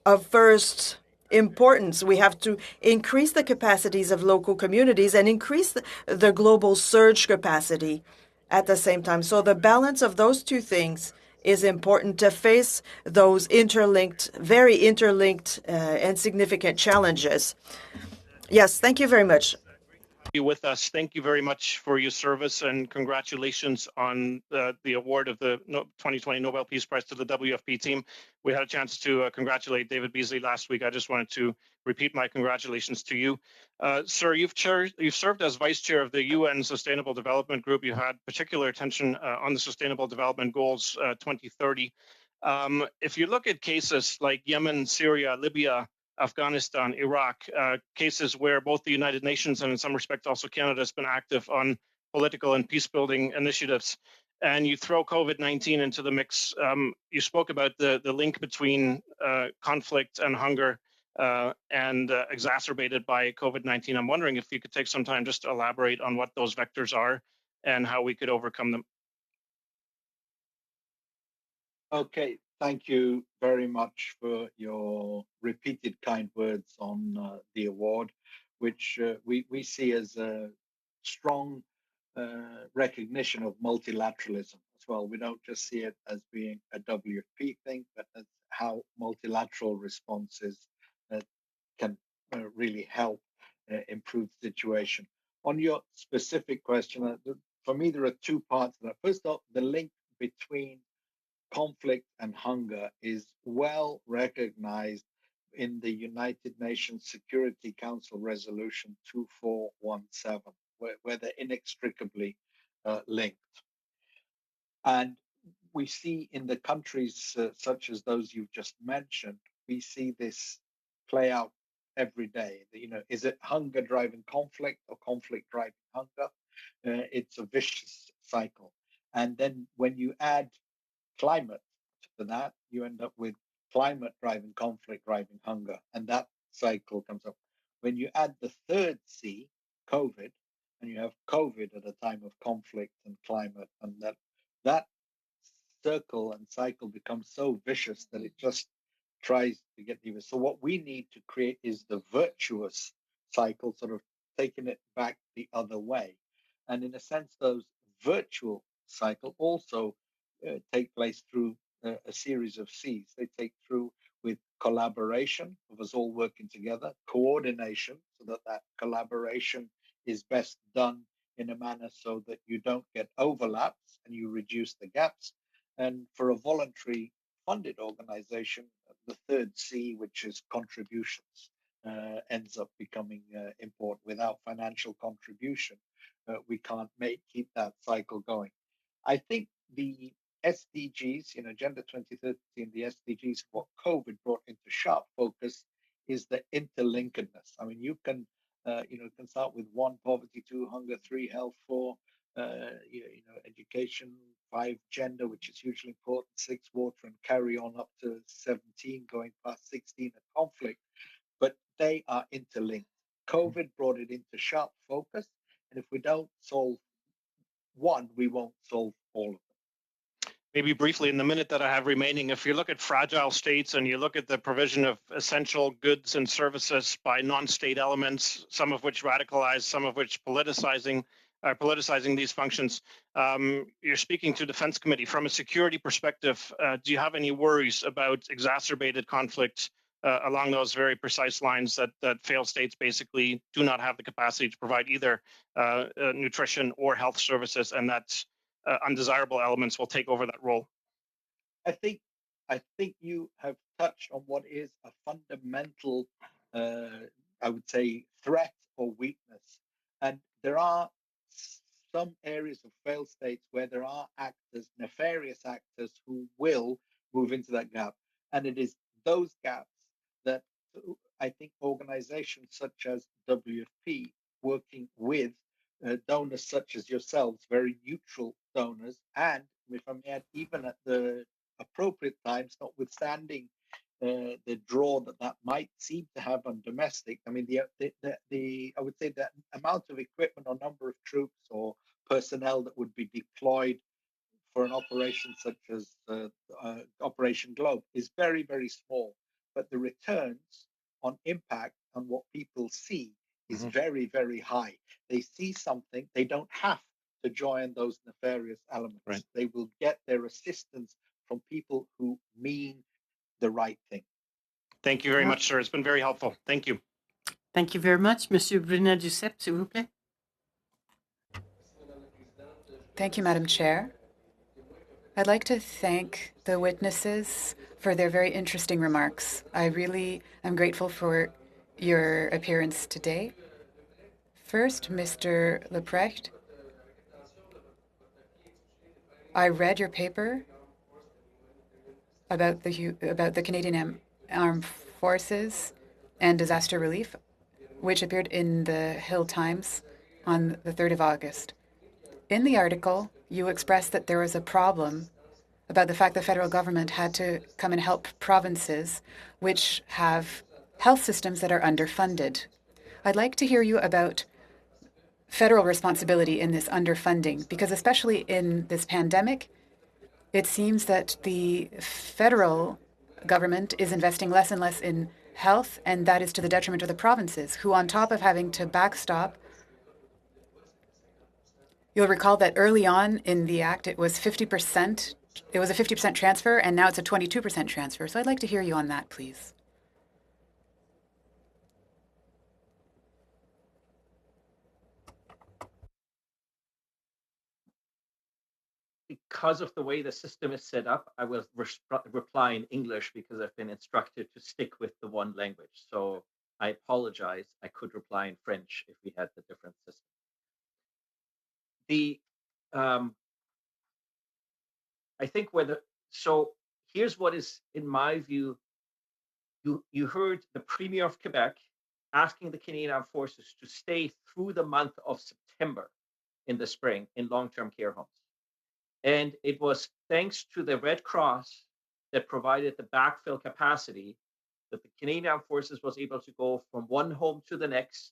Speaker 2: of first importance. We have to increase the capacities of local communities and increase the global surge capacity at the same time. So the balance of those two things is important to face those very interlinked and significant challenges. Yes, thank you very much.
Speaker 9: you with us. Thank you very much for your service and congratulations on the award of the 2020 Nobel Peace Prize to the WFP team. We had a chance to congratulate David Beasley last week. I just wanted to repeat my congratulations to you. Sir, you've served as Vice Chair of the UN Sustainable Development Group. You had particular attention on the Sustainable Development Goals 2030. If you look at cases like Yemen, Syria, Libya, Afghanistan, Iraq, cases where both the United Nations and in some respects also Canada has been active on political and peace-building initiatives, and you throw COVID-19 into the mix. You spoke about the link between conflict and hunger and exacerbated by COVID-19. I'm wondering if you could take some time just to elaborate on what those vectors are and how we could overcome them.
Speaker 7: Okay, thank you very much for your repeated kind words on the award, which we see as a strong recognition of multilateralism as well. We don't just see it as being a WFP thing, but as how multilateral responses can really help improve the situation. On your specific question, for me, there are two parts to that. First off, the link between conflict and hunger is well recognized in the United Nations Security Council Resolution 2417, where they're inextricably linked. And we see in the countries such as those you've just mentioned, we see this play out every day. Is it hunger driving conflict or conflict driving hunger? It's a vicious cycle. And then when you add climate to that, you end up with climate driving conflict, driving hunger, and that cycle comes up. When you add the third C, COVID, and you have COVID at a time of conflict and climate, and that circle and cycle becomes so vicious that it just tries to get even. So what we need to create is the virtuous cycle, sort of taking it back the other way. And in a sense, those virtual cycle also take place through a series of C's. They take through with collaboration of us all working together, coordination, so that collaboration is best done in a manner so that you don't get overlaps and you reduce the gaps. And for a voluntary funded organization, the third C, which is contributions, ends up becoming important. Without financial contribution, we can't keep that cycle going. I think the SDGs, Agenda 2030 and the SDGs, what COVID brought into sharp focus is the interlinkedness. I mean, you can start with 1, poverty; 2, hunger; 3, health; 4, education; 5, gender, which is hugely important; 6, water, and carry on up to 17, going past 16, and conflict. But they are interlinked. COVID brought it into sharp focus, and if we don't solve one, we won't solve all of them.
Speaker 9: Maybe briefly, in the minute that I have remaining, if you look at fragile states and you look at the provision of essential goods and services by non-state elements, some of which radicalize, some of which politicizing these functions, you're speaking to Defense Committee. From a security perspective, do you have any worries about exacerbated conflict along those very precise lines that failed states basically do not have the capacity to provide either nutrition or health services, and that's undesirable elements will take over that role?
Speaker 7: I think you have touched on what is a fundamental, I would say, threat or weakness. And there are some areas of failed states where there are actors, nefarious actors, who will move into that gap. And it is those gaps that I think organizations such as WFP, working with donors such as yourselves, very neutral donors, and if I may add, even at the appropriate times, notwithstanding the draw that might seem to have on domestic. I mean, the I would say that amount of equipment or number of troops or personnel that would be deployed for an operation such as Operation Globe is very, very small, but the returns on impact on what people see is very, very high. They see something, they don't have to join those nefarious elements.
Speaker 9: Right.
Speaker 7: They will get their assistance from people who mean the right thing.
Speaker 9: Thank you very much, sir. It's been very helpful. Thank you.
Speaker 1: Thank you very much. Monsieur Brunet-Duceppe, s'il vous plaît.
Speaker 6: Thank you, Madam Chair. I'd like to thank the witnesses for their very interesting remarks. I really am grateful for your appearance today. First, Mr. Leprecht, I read your paper about the Canadian Armed Forces and disaster relief, which appeared in the Hill Times on the 3rd of August. In the article, you expressed that there was a problem about the fact the federal government had to come and help provinces which have health systems that are underfunded. I'd like to hear you about federal responsibility in this underfunding, because especially in this pandemic, it seems that the federal government is investing less and less in health, and that is to the detriment of the provinces, who, on top of having to backstop, you'll recall that early on in the act, it was 50%. It was a 50% transfer, and now it's a 22% transfer. So I'd like to hear you on that, please.
Speaker 3: Because of the way the system is set up, I will reply in English because I've been instructed to stick with the one language. So I apologize. I could reply in French if we had the different system. I think so here's what is, in my view, you heard the Premier of Quebec asking the Canadian Armed Forces to stay through the month of September in the spring in long-term care homes. And it was thanks to the Red Cross that provided the backfill capacity that the Canadian Armed Forces was able to go from one home to the next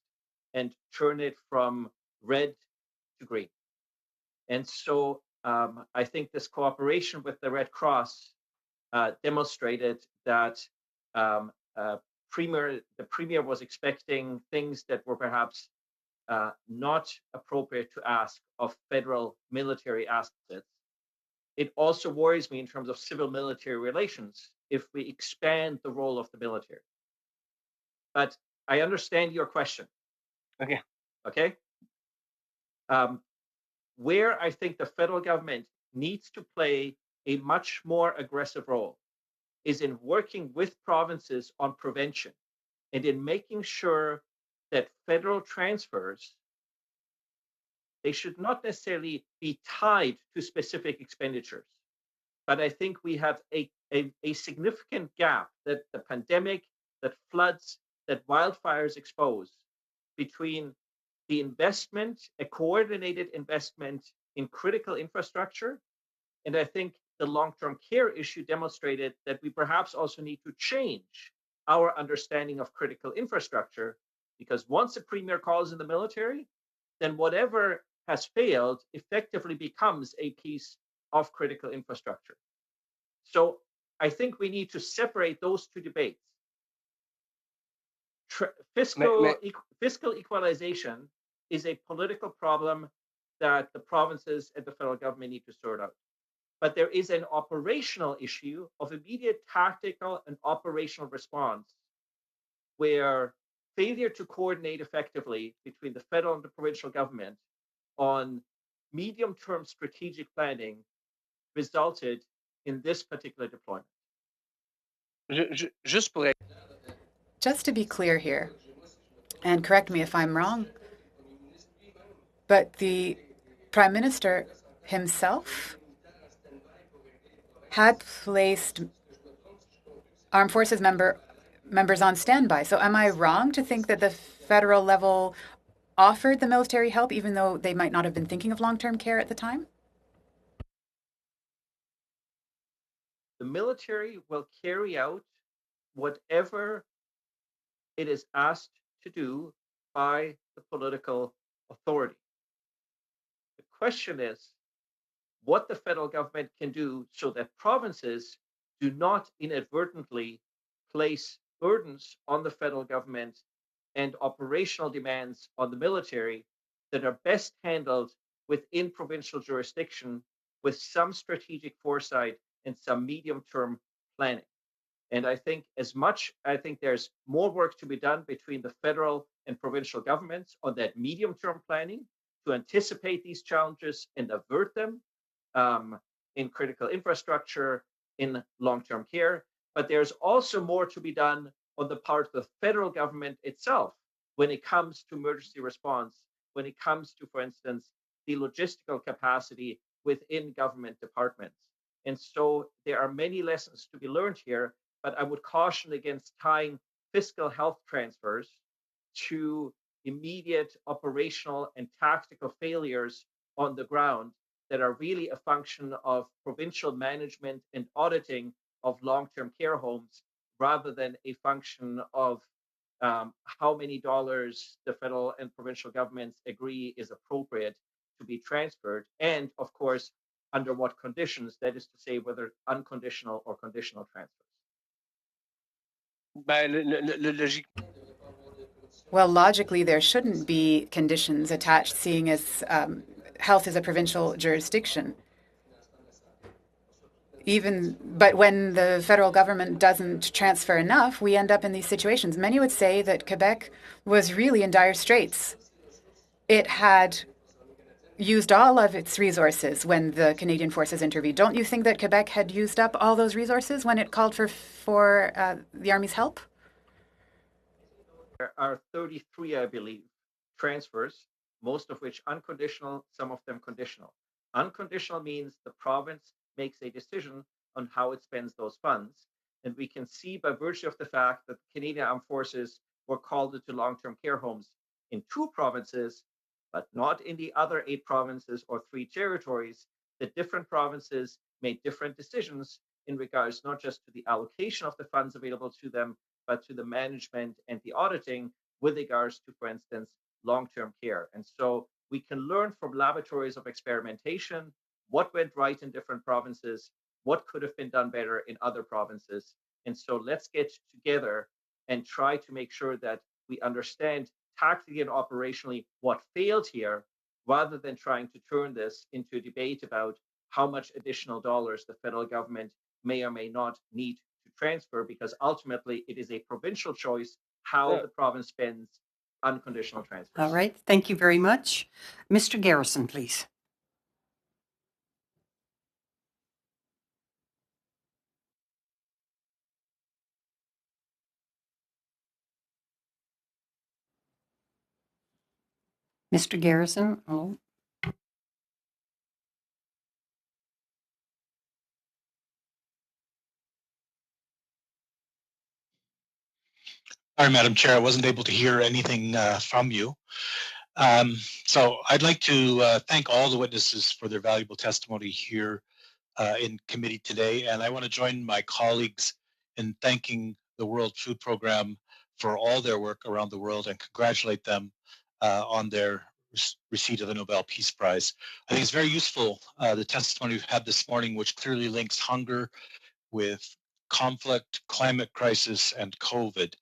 Speaker 3: and turn it from red to green. And so I think this cooperation with the Red Cross demonstrated that the Premier was expecting things that were perhaps not appropriate to ask of federal military assets. It also worries me in terms of civil-military relations if we expand the role of the military. But I understand your question. Okay. Where I think the federal government needs to play a much more aggressive role is in working with provinces on prevention and in making sure that federal transfers, they should not necessarily be tied to specific expenditures. But I think we have a significant gap that the pandemic, that floods, that wildfires expose between the investment, a coordinated investment in critical infrastructure. And I think the long-term care issue demonstrated that we perhaps also need to change our understanding of critical infrastructure, because once a Premier calls in the military, then whatever has failed effectively becomes a piece of critical infrastructure. So I think we need to separate those two debates. Fiscal equalization is a political problem that the provinces and the federal government need to sort out. But there is an operational issue of immediate tactical and operational response where failure to coordinate effectively between the federal and the provincial government on medium-term strategic planning resulted in this particular deployment.
Speaker 6: Just to be clear here, and correct me if I'm wrong, but the Prime Minister himself had placed Armed Forces members on standby. So am I wrong to think that the federal level offered the military help, even though they might not have been thinking of long-term care at the time?
Speaker 3: The military will carry out whatever it is asked to do by the political authority. The question is what the federal government can do so that provinces do not inadvertently place burdens on the federal government and operational demands on the military that are best handled within provincial jurisdiction with some strategic foresight and some medium-term planning. And I think there's more work to be done between the federal and provincial governments on that medium-term planning to anticipate these challenges and avert them in critical infrastructure, in long-term care. But there's also more to be done on the part of the federal government itself when it comes to emergency response, when it comes to, for instance, the logistical capacity within government departments. And so there are many lessons to be learned here, but I would caution against tying fiscal health transfers to immediate operational and tactical failures on the ground that are really a function of provincial management and auditing of long-term care homes rather than a function of how many dollars the federal and provincial governments agree is appropriate to be transferred, and of course, under what conditions, that is to say, whether unconditional or conditional transfers.
Speaker 6: Well, logically, there shouldn't be conditions attached, seeing as health is a provincial jurisdiction. But when the federal government doesn't transfer enough, we end up in these situations. Many would say that Quebec was really in dire straits. It had used all of its resources when the Canadian Forces intervened. Don't you think that Quebec had used up all those resources when it called for the Army's help?
Speaker 3: There are 33, I believe, transfers, most of which unconditional, some of them conditional. Unconditional means the province makes a decision on how it spends those funds. And we can see by virtue of the fact that the Canadian Armed Forces were called into long-term care homes in 2 provinces, but not in the other 8 provinces or 3 territories, that different provinces made different decisions in regards not just to the allocation of the funds available to them, but to the management and the auditing with regards to, for instance, long-term care. And so we can learn from laboratories of experimentation what went right in different provinces, what could have been done better in other provinces. And so let's get together and try to make sure that we understand tactically and operationally what failed here, rather than trying to turn this into a debate about how much additional dollars the federal government may or may not need to transfer, because ultimately it is a provincial choice how the province spends unconditional transfers.
Speaker 1: All right. Thank you very much. Mr. Garrison, please. Mr. Garrison, hello.
Speaker 10: Sorry, Madam Chair, I wasn't able to hear anything from you. So I'd like to thank all the witnesses for their valuable testimony here in committee today. And I want to join my colleagues in thanking the World Food Program for all their work around the world and congratulate them on their receipt of the Nobel Peace Prize. I think it's very useful, the testimony we've had this morning, which clearly links hunger with conflict, climate crisis, and COVID.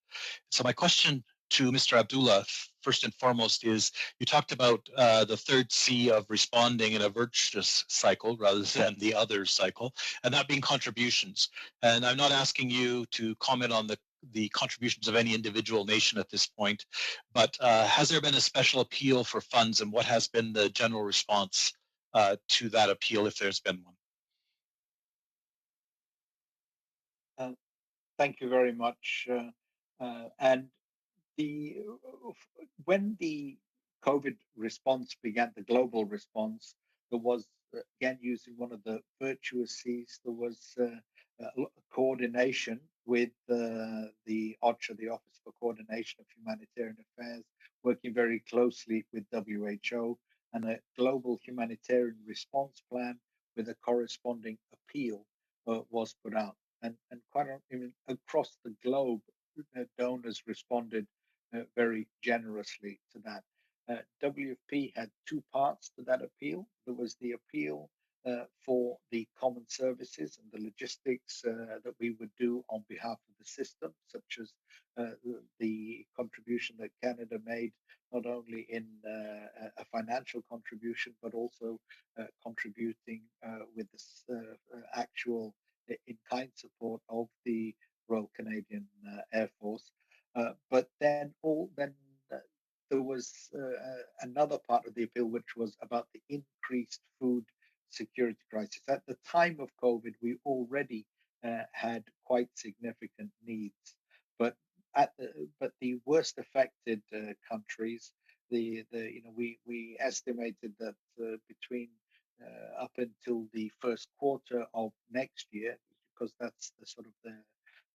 Speaker 10: So my question to Mr. Abdullah, first and foremost, is you talked about the 3rd C of responding in a virtuous cycle rather than the other cycle, and that being contributions. And I'm not asking you to comment on the contributions of any individual nation at this point, but has there been a special appeal for funds, and what has been the general response to that appeal, if there's been one?
Speaker 7: Thank you very much. And when the COVID response began, the global response, there was, again, using one of the virtuous C's, there was coordination with the OCHA, the Office for Coordination of Humanitarian Affairs, working very closely with WHO, and a global humanitarian response plan with a corresponding appeal was put out. And quite even across the globe, donors responded very generously to that. WFP had 2 parts to that appeal. There was the appeal for the common services and the logistics that we would do on behalf of the system, such as the contribution that Canada made, not only in a financial contribution, but also contributing with this actual in-kind support of the Royal Canadian Air Force. But then there was another part of the appeal, which was about the increased food security crisis. At the time of COVID, we already had quite significant needs, but the worst affected countries, we estimated that between up until the first quarter of next year, because that's the sort of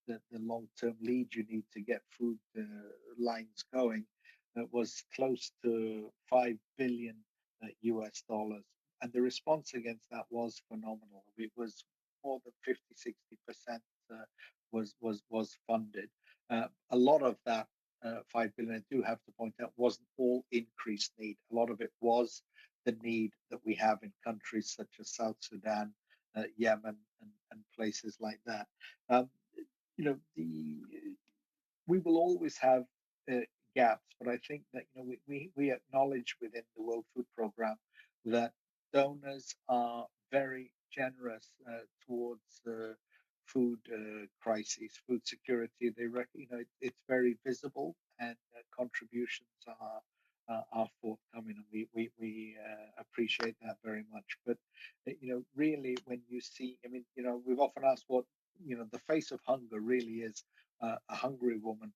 Speaker 7: the long-term lead you need to get food lines going, was close to $5 billion US dollars. And the response against that was phenomenal. It was more than 50-60% was funded. A lot of that 5 billion, I do have to point out, wasn't all increased need. A lot of it was the need that we have in countries such as South Sudan, Yemen, and places like that. We will always have gaps, but I think that we acknowledge within the World Food Programme that donors are very generous towards food crises, food security. They it's very visible, and contributions are forthcoming, and we appreciate that very much. But really, when you see, we've often asked what the face of hunger really is. A hungry woman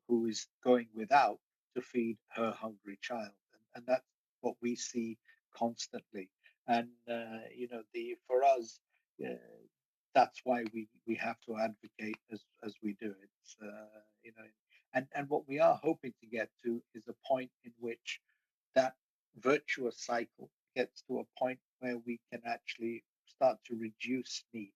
Speaker 7: who is going without to feed her hungry child, and that's what we see constantly. And for us, that's why we have to advocate as we do. It's and what we are hoping to get to is a point in which that virtuous cycle gets to a point where we can actually start to reduce need.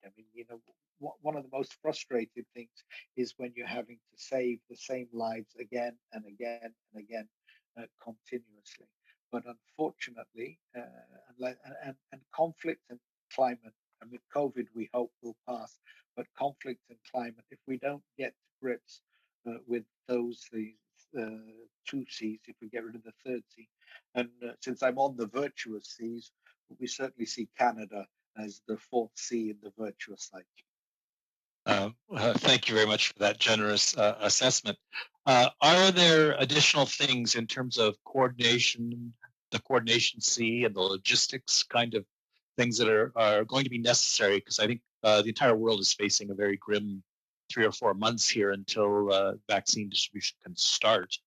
Speaker 7: One of the most frustrating things is when you're having to save the same lives again and again and again continuously. But unfortunately, and conflict and climate, COVID we hope will pass, but conflict and climate, if we don't get to grips with those two C's, if we get rid of the third C, and since I'm on the virtuous C's, we certainly see Canada as the fourth C in the virtuous cycle.
Speaker 10: Thank you very much for that generous assessment. Are there additional things in terms of coordination, the coordination C and the logistics kind of things that are going to be necessary? Because I think the entire world is facing a very grim 3 or 4 months here until vaccine distribution can start.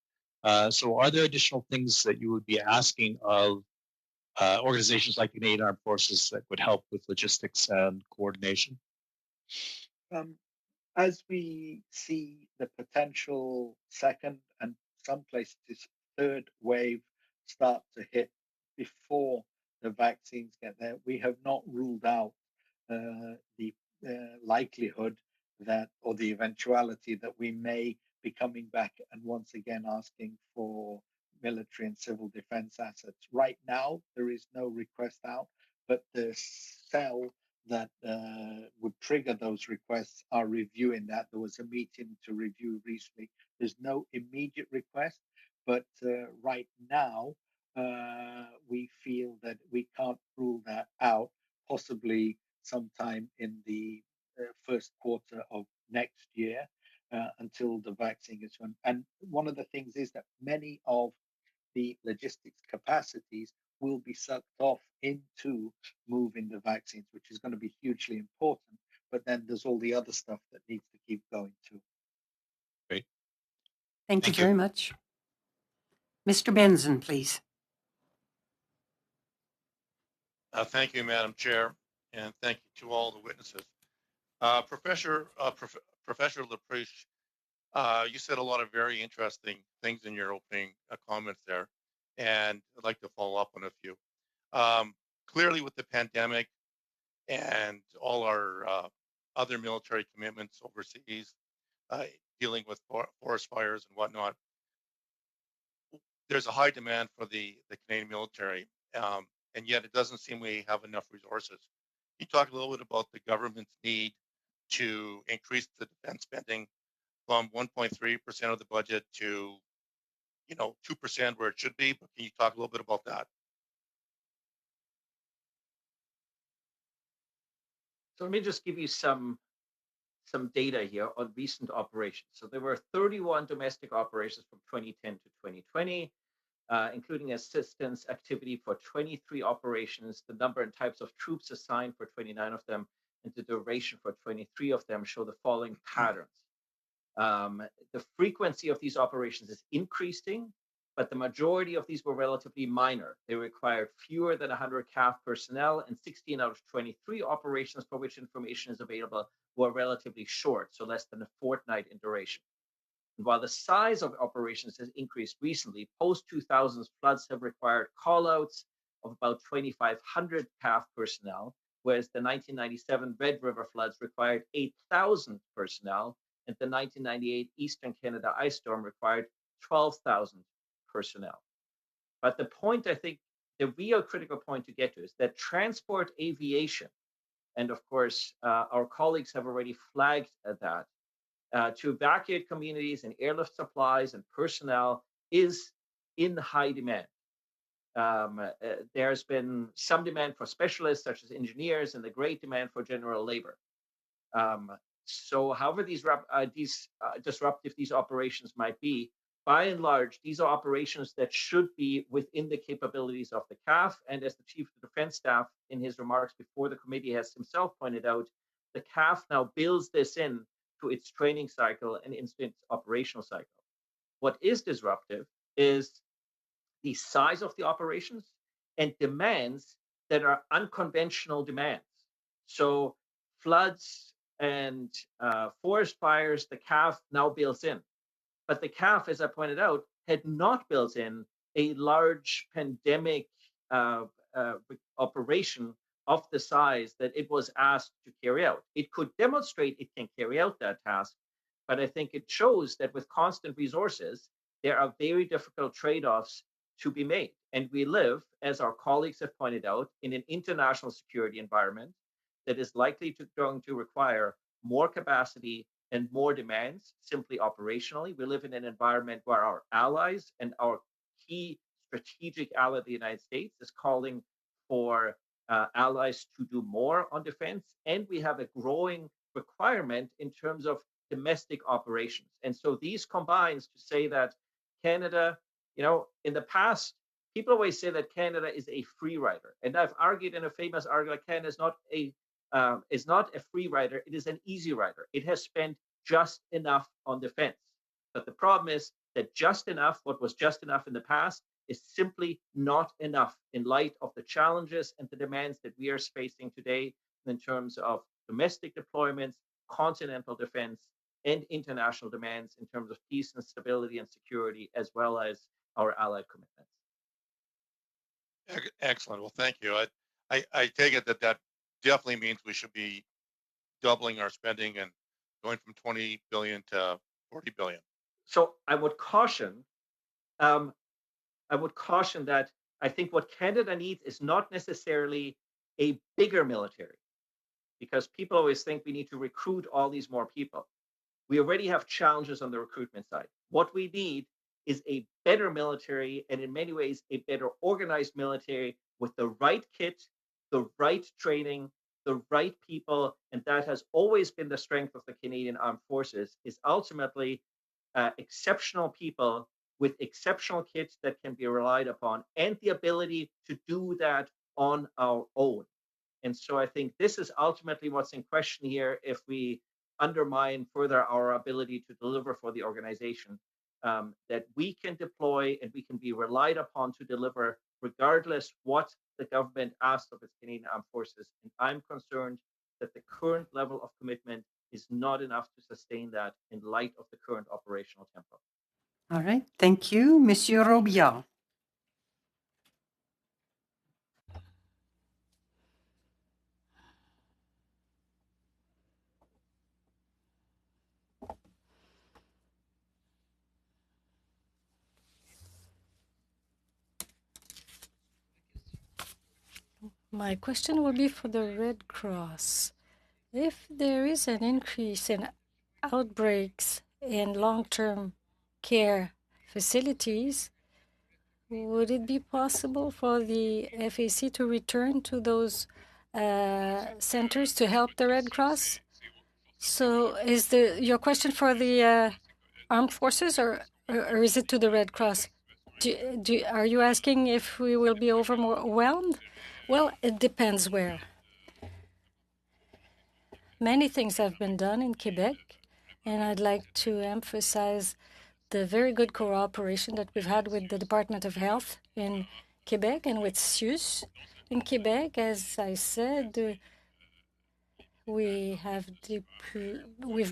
Speaker 10: So are there additional things that you would be asking of organizations like the Canadian Armed Forces that would help with logistics and coordination?
Speaker 7: As we see the potential second and some places third wave start to hit before the vaccines get there, we have not ruled out the likelihood that, or the eventuality that we may be coming back and once again asking for military and civil defense assets. Right now, there is no request out, but the cell that would trigger those requests are reviewing that. There was a meeting to review recently. There's no immediate request, but right now we feel that we can't rule that out, possibly sometime in the first quarter of next year until the vaccine is run. And one of the things is that many of the logistics capacities will be sucked off into moving the vaccines, which is going to be hugely important. But then there's all the other stuff that needs to keep going too.
Speaker 10: Great.
Speaker 1: Thank you very much. Mr. Benson, please.
Speaker 11: Thank you, Madam Chair, and thank you to all the witnesses. Professor Lapriche, you said a lot of very interesting things in your opening comments there, and I'd like to follow up on a few. Clearly, with the pandemic and all our other military commitments overseas, dealing with forest fires and whatnot, there's a high demand for the Canadian military, and yet it doesn't seem we have enough resources. Can you talk a little bit about the government's need to increase the defense spending from 1.3% of the budget to 2% where it should be? But can you talk a little bit about that?
Speaker 3: So let me just give you some data here on recent operations. So there were 31 domestic operations from 2010 to 2020. including assistance activity for 23 operations. The number and types of troops assigned for 29 of them and the duration for 23 of them show the following patterns. The frequency of these operations is increasing, but the majority of these were relatively minor. They required fewer than 100 CAF personnel, and 16 out of 23 operations for which information is available were relatively short, so less than a fortnight in duration. And while the size of operations has increased recently, post-2000s floods have required callouts of about 2,500 CAF personnel, whereas the 1997 Red River floods required 8,000 personnel, and the 1998 Eastern Canada ice storm required 12,000 personnel. But the point, I think, the real critical point to get to is that transport aviation, and of course, our colleagues have already flagged that, to evacuate communities and airlift supplies and personnel is in high demand. There's been some demand for specialists such as engineers and the great demand for general labor. So however these disruptive these operations might be, by and large, these are operations that should be within the capabilities of the CAF. And as the Chief of the Defense Staff in his remarks before the committee has himself pointed out, the CAF now builds this in to its training cycle and its operational cycle. What is disruptive is the size of the operations and demands that are unconventional demands. So floods and forest fires, the CAF now builds in. But the CAF, as I pointed out, had not built in a large pandemic operation of the size that it was asked to carry out. It could demonstrate it can carry out that task, but I think it shows that with constant resources, there are very difficult trade-offs to be made. And we live, as our colleagues have pointed out, in an international security environment that is likely going to require more capacity and more demands simply operationally. We live in an environment where our allies and our key strategic ally, the United States, is calling for allies to do more on defense. And we have a growing requirement in terms of domestic operations. And so these combines to say that Canada, in the past, people always say that Canada is a free rider. And I've argued in a famous argument, Canada is not a free rider, it is an easy rider. It has spent just enough on defense. But the problem is that just enough, what was just enough in the past, is simply not enough in light of the challenges and the demands that we are facing today in terms of domestic deployments, continental defense, and international demands in terms of peace and stability and security, as well as our allied commitments.
Speaker 11: Excellent. Well, thank you. I take it that definitely means we should be doubling our spending and going from 20 billion to 40 billion.
Speaker 3: So I would caution that I think what Canada needs is not necessarily a bigger military, because people always think we need to recruit all these more people. We already have challenges on the recruitment side. What we need is a better military, and in many ways, a better organized military with the right kit, the right training, the right people. And that has always been the strength of the Canadian Armed Forces, is ultimately exceptional people with exceptional kits that can be relied upon, and the ability to do that on our own. And so I think this is ultimately what's in question here if we undermine further our ability to deliver for the organization, that we can deploy and we can be relied upon to deliver regardless what the government asks of its Canadian Armed Forces. And I'm concerned that the current level of commitment is not enough to sustain that in light of the current operational tempo.
Speaker 1: All right. Thank you. Monsieur Robillard.
Speaker 12: My question will be for the Red Cross. If there is an increase in outbreaks in long-term care facilities, would it be possible for the FAC to return to those centers to help the Red Cross? So is your question for the armed forces or is it to the Red Cross? Are you asking if we will be overwhelmed? Well, it depends where. Many things have been done in Quebec, and I'd like to emphasize the very good cooperation that we've had with the Department of Health in Quebec and with CIUS in Quebec. As I said, we've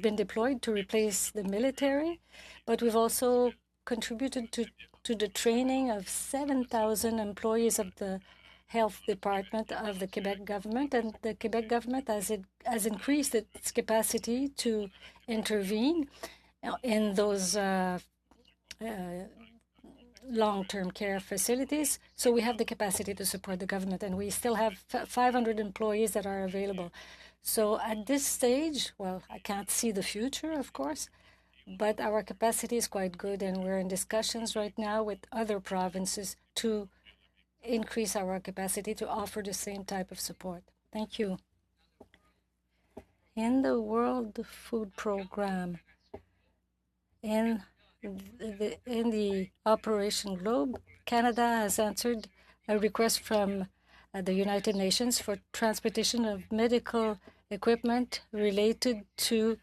Speaker 12: been deployed to replace the military, but we've also contributed to the training of 7,000 employees of the health department of the Quebec government, and the Quebec government has increased its capacity to intervene in those long-term care facilities. So we have the capacity to support the government, and we still have 500 employees that are available. So at this stage, well, I can't see the future, of course, but our capacity is quite good, and we're in discussions right now with other provinces to increase our capacity to offer the same type of support. Thank you. In the World Food Program, in the Operation Globe, Canada has answered a request from the United Nations for transportation of medical equipment related to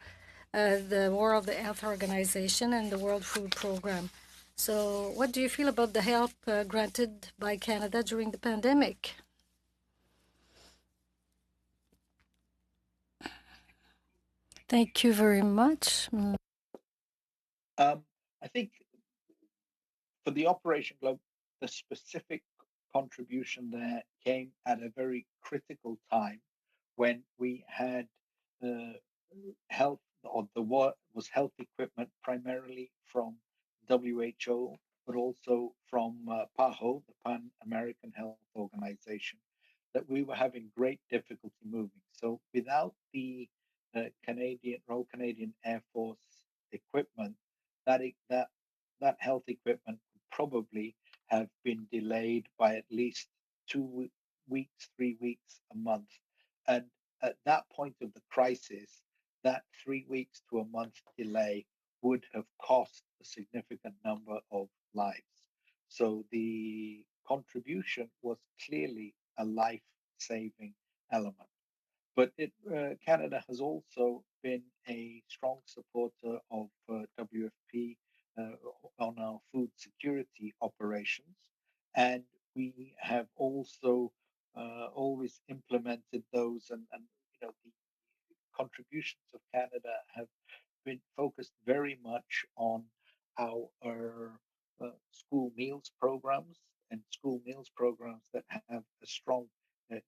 Speaker 12: the World Health Organization and the World Food Program. So what do you feel about the help granted by Canada during the pandemic? Thank you very much.
Speaker 7: I think for the Operation Globe, the specific contribution there came at a very critical time when we had health, or the was health equipment primarily from WHO, but also from PAHO, the Pan American Health Organization, that we were having great difficulty moving. So without the Royal Canadian Air Force equipment, that health equipment would probably have been delayed by at least 2 weeks, 3 weeks, a month. And at that point of the crisis, that 3 weeks to a month delay would have cost a significant number of lives. So the contribution was clearly a life-saving element. But Canada has also been a strong supporter of WFP on our food security operations, and we have also always implemented those, and the contributions of Canada have been focused very much on our school meals programs, and school meals programs that have a strong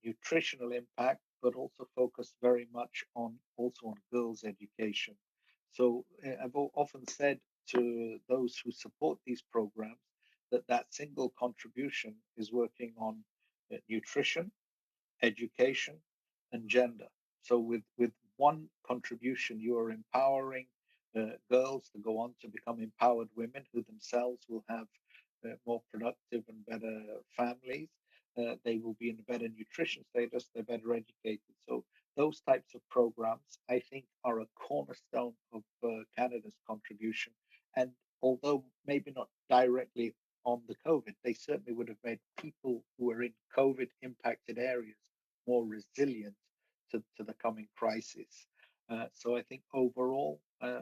Speaker 7: nutritional impact, but also focus very much on girls' education. So I've often said to those who support these programs that single contribution is working on nutrition, education, and gender. So with one contribution, you are empowering girls to go on to become empowered women who themselves will have more productive and better families. They will be in a better nutrition status, they're better educated. So those types of programs, I think, are a cornerstone of Canada's contribution. And although maybe not directly on the COVID, they certainly would have made people who are in COVID impacted areas more resilient to the coming crisis. So I think overall,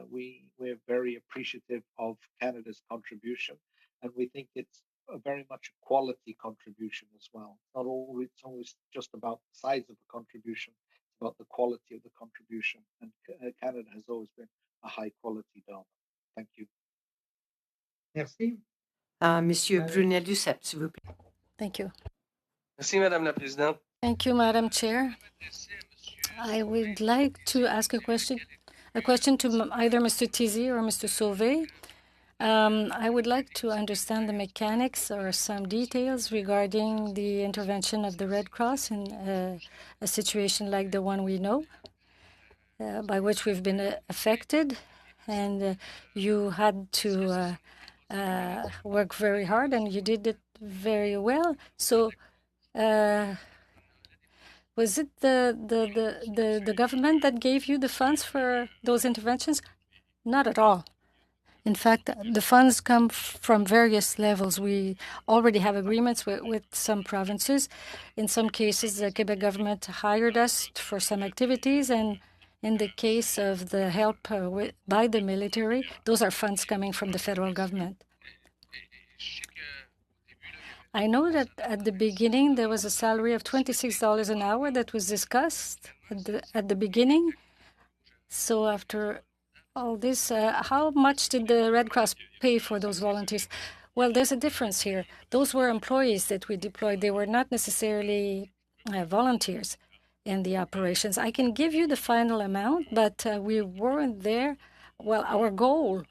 Speaker 7: we're very appreciative of Canada's contribution, and we think it's very much a quality contribution as well. It's always just about the size of the contribution, it's about the quality of the contribution, and Canada has always been a high quality donor. Thank you.
Speaker 1: Merci. Monsieur Brunet-Duceppe, s'il vous plaît.
Speaker 12: Thank you.
Speaker 4: Merci, Madame la Présidente.
Speaker 12: Thank you, Madam Chair. I would like to ask a question to either Mr. Tizi or Mr. Sauvé. I would like to understand the mechanics or some details regarding the intervention of the Red Cross in a situation like the one we know, by which we've been affected, and you had to work very hard, and you did it very well. So was it the government that gave you the funds for those interventions? Not at all. In fact, the funds come from various levels. We already have agreements with some provinces. In some cases, the Quebec government hired us for some activities, and in the case of the help by the military, those are funds coming from the federal government. I know that at the beginning there was a salary of $26 an hour that was discussed at the beginning. So after all this, how much did the Red Cross pay for those volunteers? Well, there's a difference here. Those were employees that we deployed. They were not necessarily volunteers in the operations. I can give you the final amount, but we weren't there. Well, our goal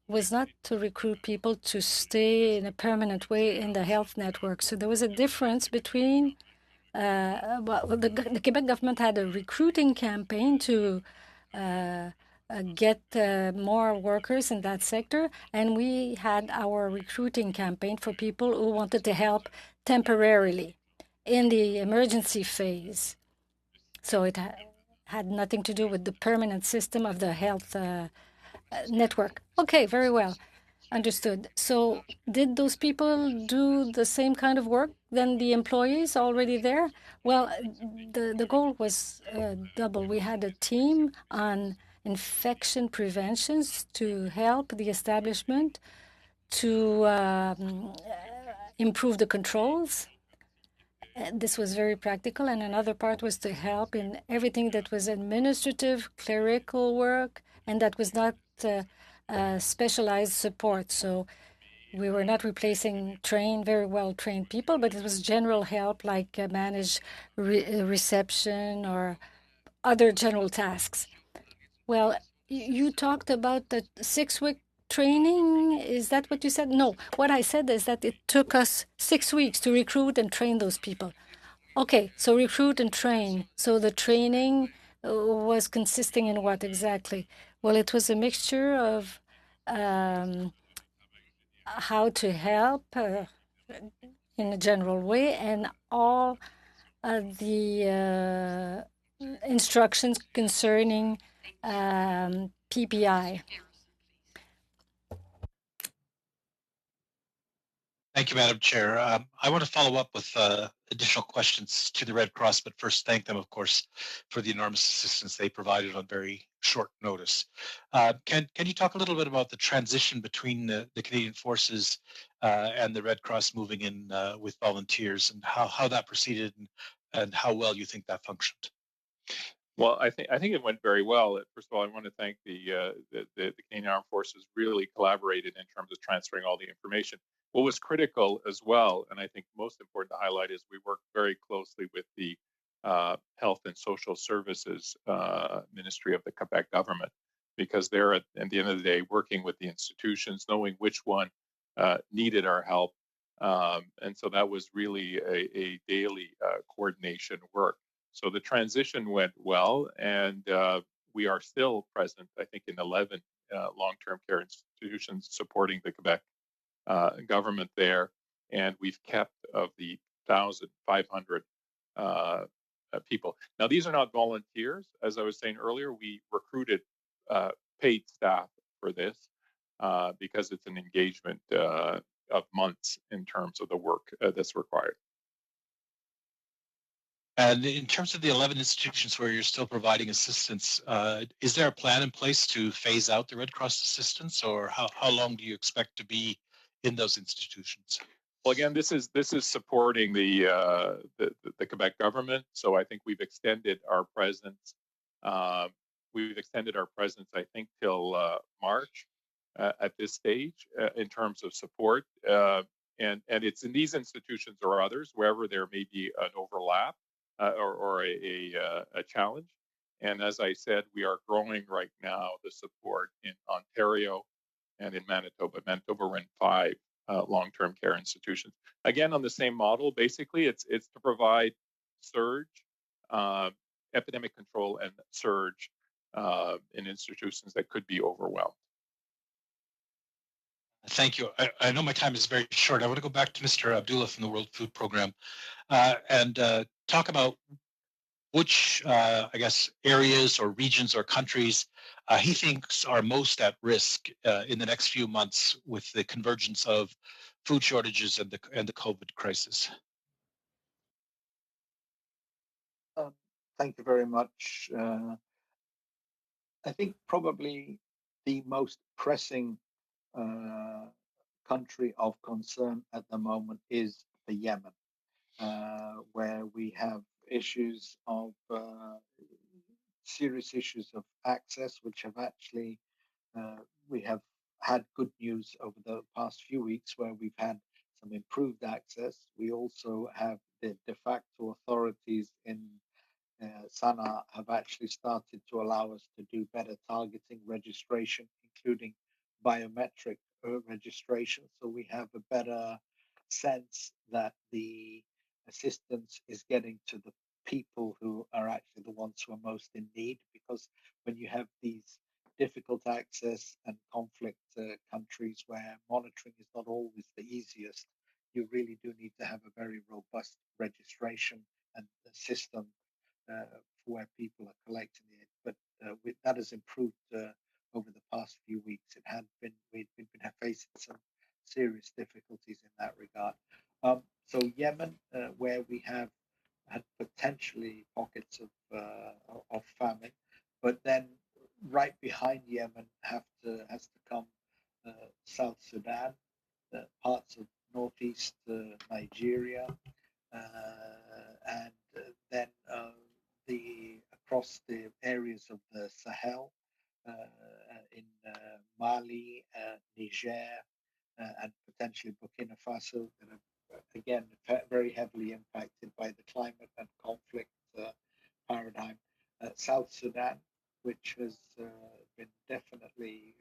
Speaker 12: was not to recruit people to stay in a permanent way in the health network. So there was a difference between, the Quebec government had a recruiting campaign to get more workers in that sector, and we had our recruiting campaign for people who wanted to help temporarily in the emergency phase. So it had nothing to do with the permanent system of the health network. Okay, very well. Understood. So did those people do the same kind of work than the employees already there? Well, the goal was double. We had a team on infection preventions to help the establishment to improve the controls. This was very practical, and another part was to help in everything that was administrative, clerical work, and that was not specialized support. So we were not replacing very well-trained people, but it was general help like manage reception or other general tasks. Well, you talked about the 6-week training. Is that what you said? No. What I said is that it took us 6 weeks to recruit and train those people. Okay, so recruit and train. So the training was consisting in what exactly? Well, it was a mixture of how to help in a general way and all the instructions concerning PPI.
Speaker 10: Thank you, Madam Chair. I want to follow up with additional questions to the Red Cross, but first thank them, of course, for the enormous assistance they provided on very short notice. Can you talk a little bit about the transition between the Canadian Forces and the Red Cross moving in with volunteers, and how that proceeded, and how well you think that functioned?
Speaker 5: Well, I think it went very well. First of all, I want to thank the Canadian Armed Forces. Really collaborated in terms of transferring all the information. What was critical as well, and I think most important to highlight, is we worked very closely with the Health and Social Services Ministry of the Quebec government, because they're at the end of the day working with the institutions, knowing which one needed our help, and so that was really a daily coordination work. So the transition went well, and we are still present, I think, in 11 long-term care institutions supporting the Quebec government there, and we've kept of the 1,500 people. Now, these are not volunteers. As I was saying earlier, we recruited paid staff for this because it's an engagement of months in terms of the work that's required.
Speaker 10: And in terms of the 11 institutions where you're still providing assistance, is there a plan in place to phase out the Red Cross assistance, or how long do you expect to be in those institutions?
Speaker 5: Well, again, this is supporting the Quebec government. So I think we've extended our presence. I think, till March at this stage in terms of support. And it's in these institutions or others, wherever there may be an overlap or a challenge. And as I said, we are growing right now the support in Ontario and in Manitoba. Manitoba, we're in 5 long-term care institutions. Again, on the same model, basically, it's to provide surge, epidemic control, and surge in institutions that could be overwhelmed.
Speaker 10: Thank you. I know my time is very short. I want to go back to Mr. Abdullah from the World Food Program and talk about which, I guess, areas or regions or countries he thinks are most at risk in the next few months with the convergence of food shortages and the COVID crisis.
Speaker 7: Thank you very much. I think probably the most pressing country of concern at the moment is the Yemen, where we have issues of serious issues of access, which have actually we have had good news over the past few weeks where we've had some improved access. We also have the de facto authorities in Sana'a have actually started to allow us to do better targeting registration, including biometric registration. So we have a better sense that the assistance is getting to the people who are actually the ones who are most in need. Because when you have these difficult access and conflict countries where monitoring is not always the easiest, you really do need to have a very robust registration and system for where people are collecting it. But that has improved over the past few weeks. We've been facing some serious difficulties in that regard. So Yemen, where we have had potentially pockets of famine, but then right behind Yemen has to come South Sudan, parts of northeast Nigeria, and then across the areas of the Sahel in Mali, Niger, and potentially Burkina Faso that are again very heavily impacted by the climate and conflict paradigm. South Sudan, which has been definitely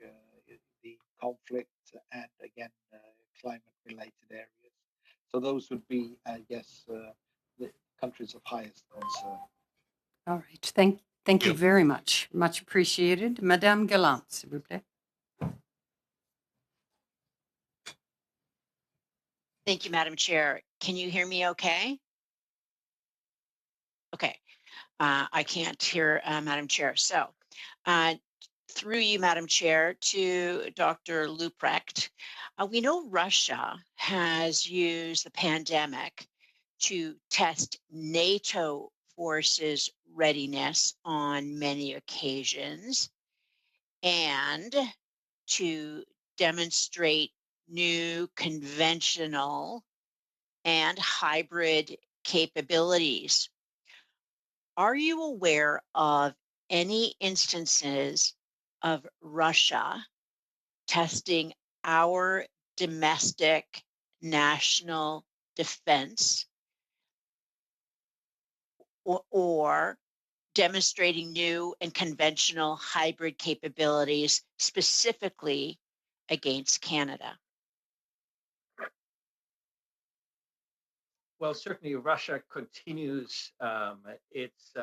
Speaker 7: the conflict and again climate-related areas. So those would be, I guess, the countries of highest concern.
Speaker 1: All right. Thank you very much. Much appreciated. Madame Gallant, s'il vous plaît.
Speaker 13: Thank you, Madam Chair. Can you hear me okay? Okay. I can't hear Madam Chair. So through you, Madam Chair, to Dr. Luprecht, we know Russia has used the pandemic to test NATO forces' readiness on many occasions and to demonstrate new conventional and hybrid capabilities. Are you aware of any instances of Russia testing our domestic national defense or demonstrating new and conventional hybrid capabilities specifically against Canada?
Speaker 3: Well, certainly Russia continues its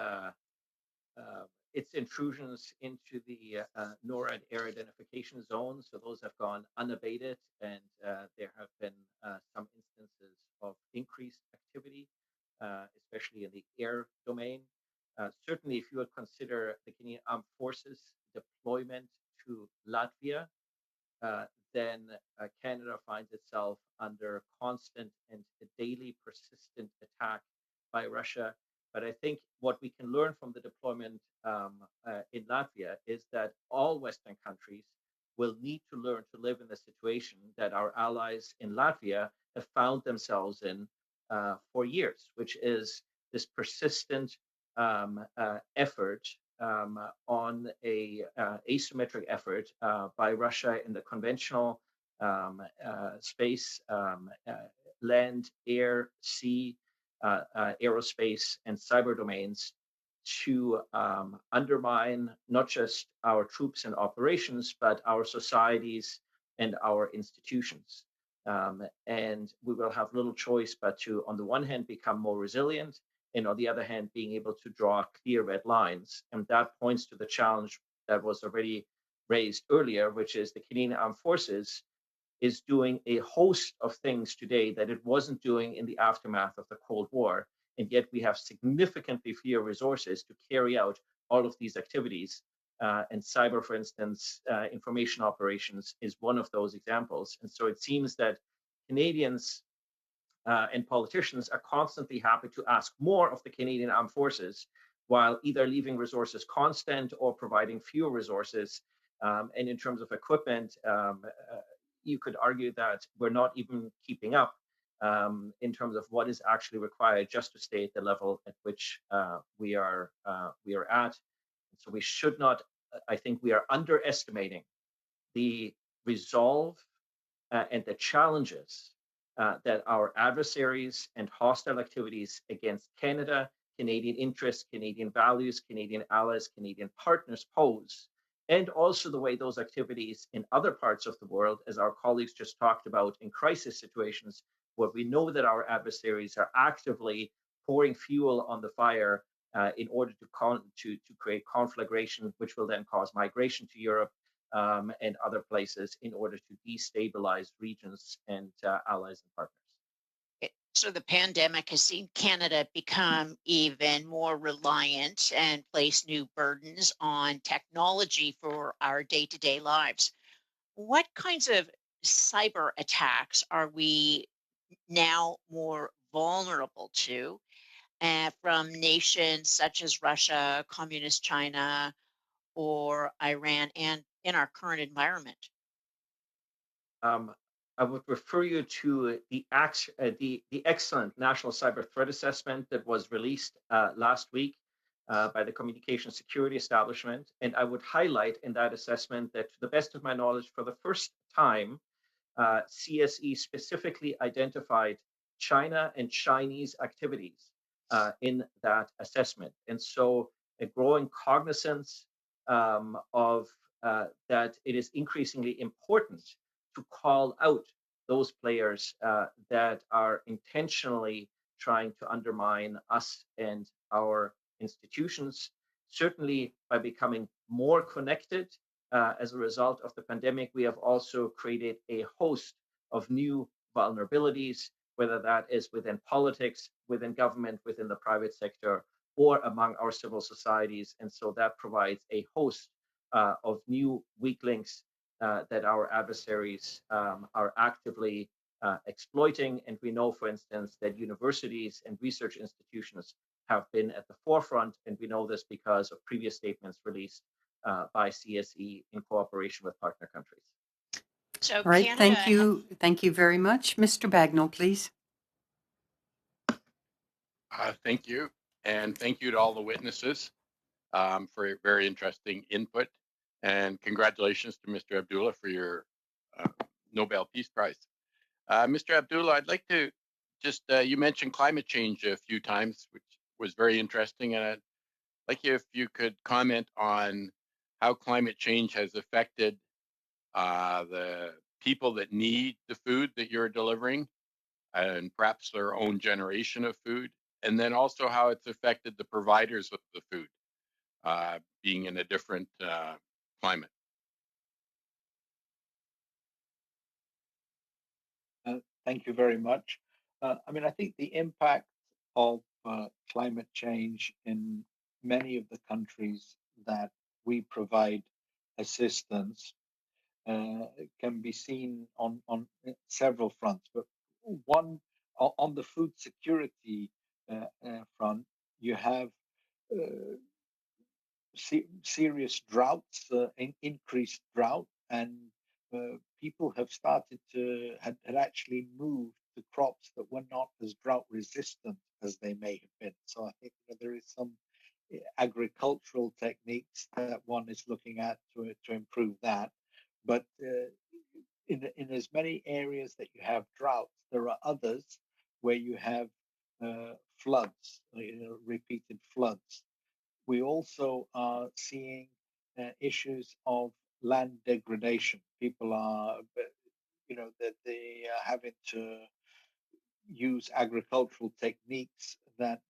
Speaker 3: intrusions into the NORAD air identification zone. So those have gone unabated, and there have been some instances of increased activity, especially in the air domain. Certainly, if you would consider the Canadian Armed Forces deployment to Latvia, then Canada finds itself under constant and daily persistent attack by Russia. But I think what we can learn from the deployment in Latvia is that all Western countries will need to learn to live in the situation that our allies in Latvia have found themselves in for years, which is this persistent effort on a asymmetric effort by Russia in the conventional space, land, air, sea, aerospace, and cyber domains to undermine not just our troops and operations, but our societies and our institutions. And we will have little choice but to, on the one hand, become more resilient, and on the other hand, being able to draw clear red lines. And that points to the challenge that was already raised earlier, which is the Canadian Armed Forces is doing a host of things today that it wasn't doing in the aftermath of the Cold War. and yet we have significantly fewer resources to carry out all of these activities. And cyber, for instance, information operations is one of those examples. And so it seems that Canadians and politicians are constantly happy to ask more of the Canadian Armed Forces, while either leaving resources constant or providing fewer resources. And in terms of equipment, you could argue that we're not even keeping up in terms of what is actually required just to stay at the level at which we are at. So we should not. I think we are underestimating the resolve and the challenges that our adversaries and hostile activities against Canada, Canadian interests, Canadian values, Canadian allies, Canadian partners pose, and also the way those activities in other parts of the world, as our colleagues just talked about, in crisis situations, where we know that our adversaries are actively pouring fuel on the fire in order to create conflagration, which will then cause migration to Europe and other places in order to destabilize regions and allies and partners.
Speaker 13: So the pandemic has seen Canada become even more reliant and place new burdens on technology for our day-to-day lives. What kinds of cyber attacks are we now more vulnerable to from nations such as Russia, Communist China, or Iran, and in our current environment?
Speaker 3: I would refer you to the excellent National Cyber Threat Assessment that was released last week by the Communication Security Establishment. And I would highlight in that assessment that, to the best of my knowledge, for the first time, CSE specifically identified China and Chinese activities in that assessment. And so a growing cognizance of that it is increasingly important to call out those players that are intentionally trying to undermine us and our institutions, certainly by becoming more connected. As a result of the pandemic, we have also created a host of new vulnerabilities, whether that is within politics, within government, within the private sector, or among our civil societies. And so that provides a host of new weak links that our adversaries are actively exploiting. And we know, for instance, that universities and research institutions have been at the forefront. And we know this because of previous statements released by CSE in cooperation with partner countries.
Speaker 13: So
Speaker 1: All right,
Speaker 13: Canada
Speaker 1: thank you. Thank you very much. Mr. Bagnall, please.
Speaker 14: Thank you. And thank you to all the witnesses for a very interesting input. And congratulations to Mr. Abdullah for your Nobel Peace Prize. Mr. Abdullah, I'd like to just, you mentioned climate change a few times, which was very interesting. And I'd like you if you could comment on how climate change has affected the people that need the food that you're delivering and perhaps their own generation of food, and then also how it's affected the providers of the food being in a different climate.
Speaker 7: Thank you very much. I mean, I think the impact of climate change in many of the countries that we provide assistance can be seen on several fronts. But one, on the food security front, you have serious droughts, increased drought, and people have started to had actually moved to crops that were not as drought resistant as they may have been. So I think there is some agricultural techniques that one is looking at to improve that. But in as many areas that you have droughts, there are others where you have floods, repeated floods. We also are seeing issues of land degradation. People are, that they are having to use agricultural techniques that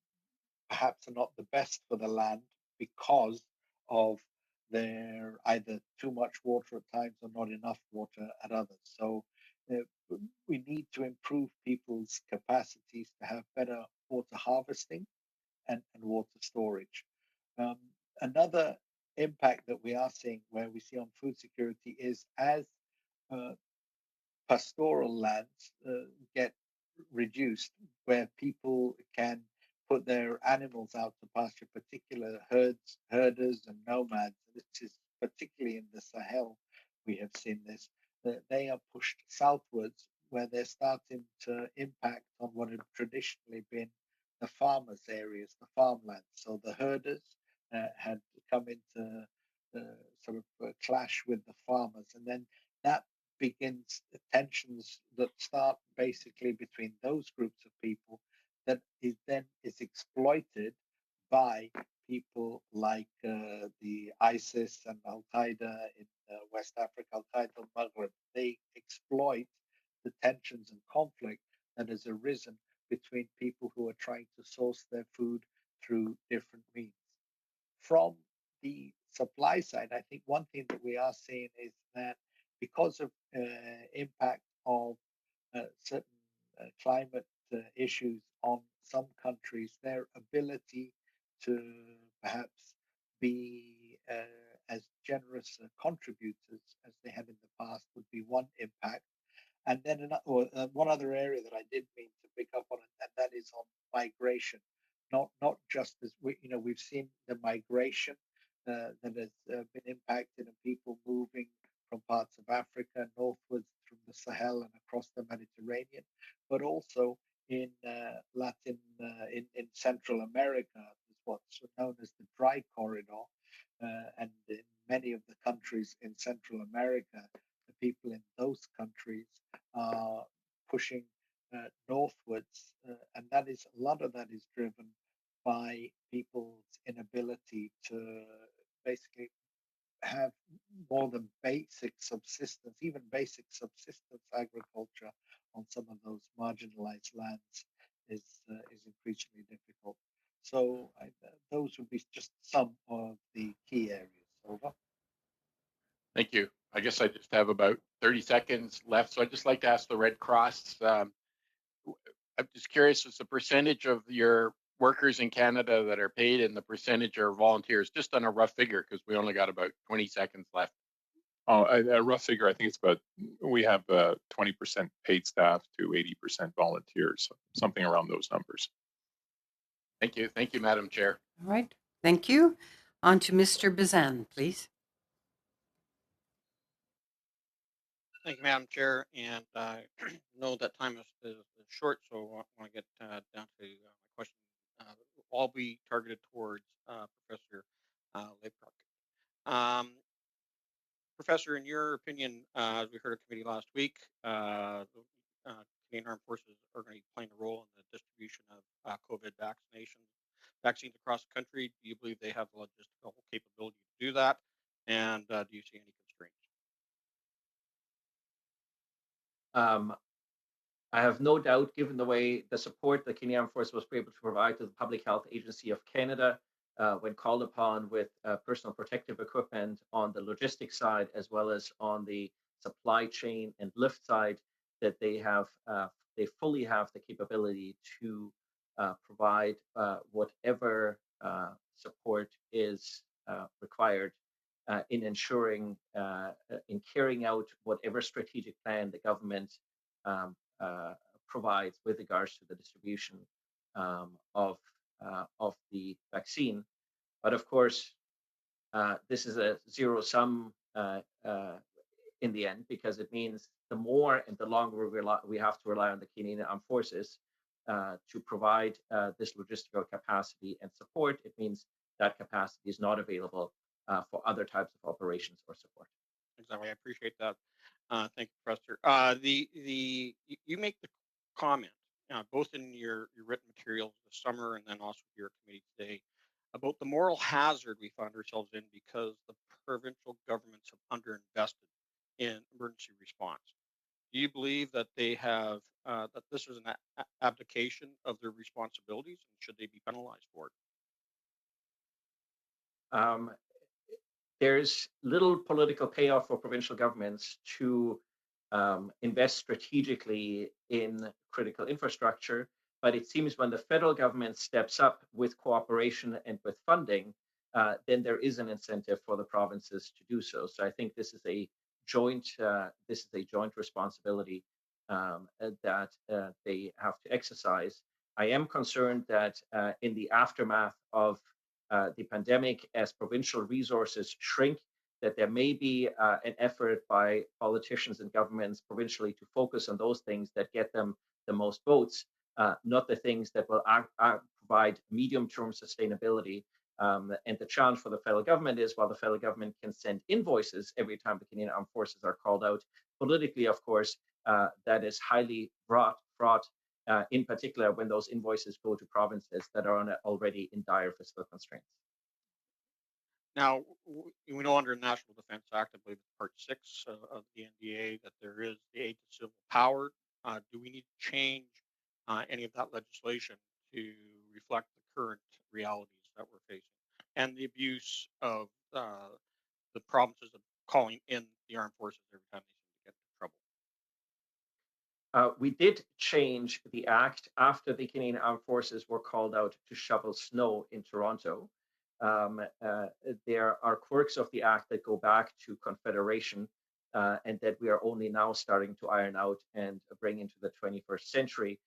Speaker 7: perhaps are not the best for the land because of their either too much water at times or not enough water at others. So we need to improve people's capacities to have better water harvesting and water storage. Another impact that we are seeing, where we see on food security, is as pastoral lands get reduced, where people can put their animals out to pasture, particular herders and nomads. This is particularly in the Sahel, we have seen this, that they are pushed southwards, where they're starting to impact on what had traditionally been the farmers' areas, the farmlands. So the herders had come into sort of clash with the farmers, and then that begins tensions that start basically between those groups of people, that is then is exploited by people like the ISIS and Al Qaeda in West Africa, Al Qaeda in Maghreb. They exploit the tensions and conflict that has arisen between people who are trying to source their food through different means. From the supply side, I think one thing that we are seeing is that because of impact of certain climate issues on some countries, their ability to perhaps be as generous contributors as they had in the past would be one impact. And then one other area that I did mean to pick up on, and that is on migration. Not just as we've seen the migration that has been impacted, and people moving from parts of Africa northwards from the Sahel and across the Mediterranean, but also in in Central America, is what's known as the dry corridor, and in many of the countries in Central America, the people in those countries are pushing northwards, and that is a lot of that is driven by people's inability to basically have more than basic subsistence, even basic subsistence agriculture on some of those marginalized lands is increasingly difficult. So those would be just some of the key areas. Over.
Speaker 14: Thank you. I guess I just have about 30 seconds left. So I'd just like to ask the Red Cross, I'm just curious, what's the percentage of your workers in Canada that are paid and the percentage are volunteers, just on a rough figure, because we only got about 20 seconds left.
Speaker 5: Oh, a rough figure, I think it's about, we have 20% paid staff to 80% volunteers, so something around those numbers.
Speaker 14: Thank you. Thank you, Madam Chair.
Speaker 1: All right. Thank you. On to Mr. Bazan, please.
Speaker 15: Thank you, Madam Chair, and I know that time is short, so I want to get down to my question. All be targeted towards Professor Leipart. Professor, in your opinion, as we heard at committee last week, Canadian Armed Forces are going to be playing a role in the distribution of COVID vaccines across the country. Do you believe they have the logistical capability to do that? And do you see any constraints?
Speaker 3: I have no doubt, given the way the support the Canadian Armed Forces was able to provide to the Public Health Agency of Canada when called upon with personal protective equipment on the logistics side, as well as on the supply chain and lift side, that they fully have the capability to provide whatever support is required in ensuring, in carrying out whatever strategic plan the government provides with regards to the distribution of the vaccine. But of course, this is a zero sum in the end, because it means the more and the longer we have to rely on the Canadian Armed Forces to provide this logistical capacity and support. It means that capacity is not available for other types of operations or support.
Speaker 15: Exactly. I appreciate that. Thank you, Professor. You make the comment, both in your written materials this summer and then also your committee today, about the moral hazard we find ourselves in because the provincial governments have underinvested in emergency response. Do you believe that they have that this is an abdication of their responsibilities, and should they be penalized for it?
Speaker 3: There's little political payoff for provincial governments to invest strategically in critical infrastructure. But it seems when the federal government steps up with cooperation and with funding, then there is an incentive for the provinces to do so. So I think this is a joint responsibility that they have to exercise. I am concerned that in the aftermath of the pandemic, as provincial resources shrink, that there may be an effort by politicians and governments provincially to focus on those things that get them the most votes, not the things that will provide medium-term sustainability. And the challenge for the federal government is, while the federal government can send invoices every time the Canadian Armed Forces are called out, politically, of course, that is highly fraught, in particular when those invoices go to provinces that are already in dire fiscal constraints.
Speaker 15: Now, we know under the National Defense Act, I believe it's Part 6 of the NDA, that there is the aid to civil power. Do we need to change any of that legislation to reflect the current realities that we're facing and the abuse of the provinces of calling in the armed forces every time they seem to get into trouble?
Speaker 3: We did change the act after the Canadian Armed Forces were called out to shovel snow in Toronto. There are quirks of the act that go back to Confederation and that we are only now starting to iron out and bring into the 21st century.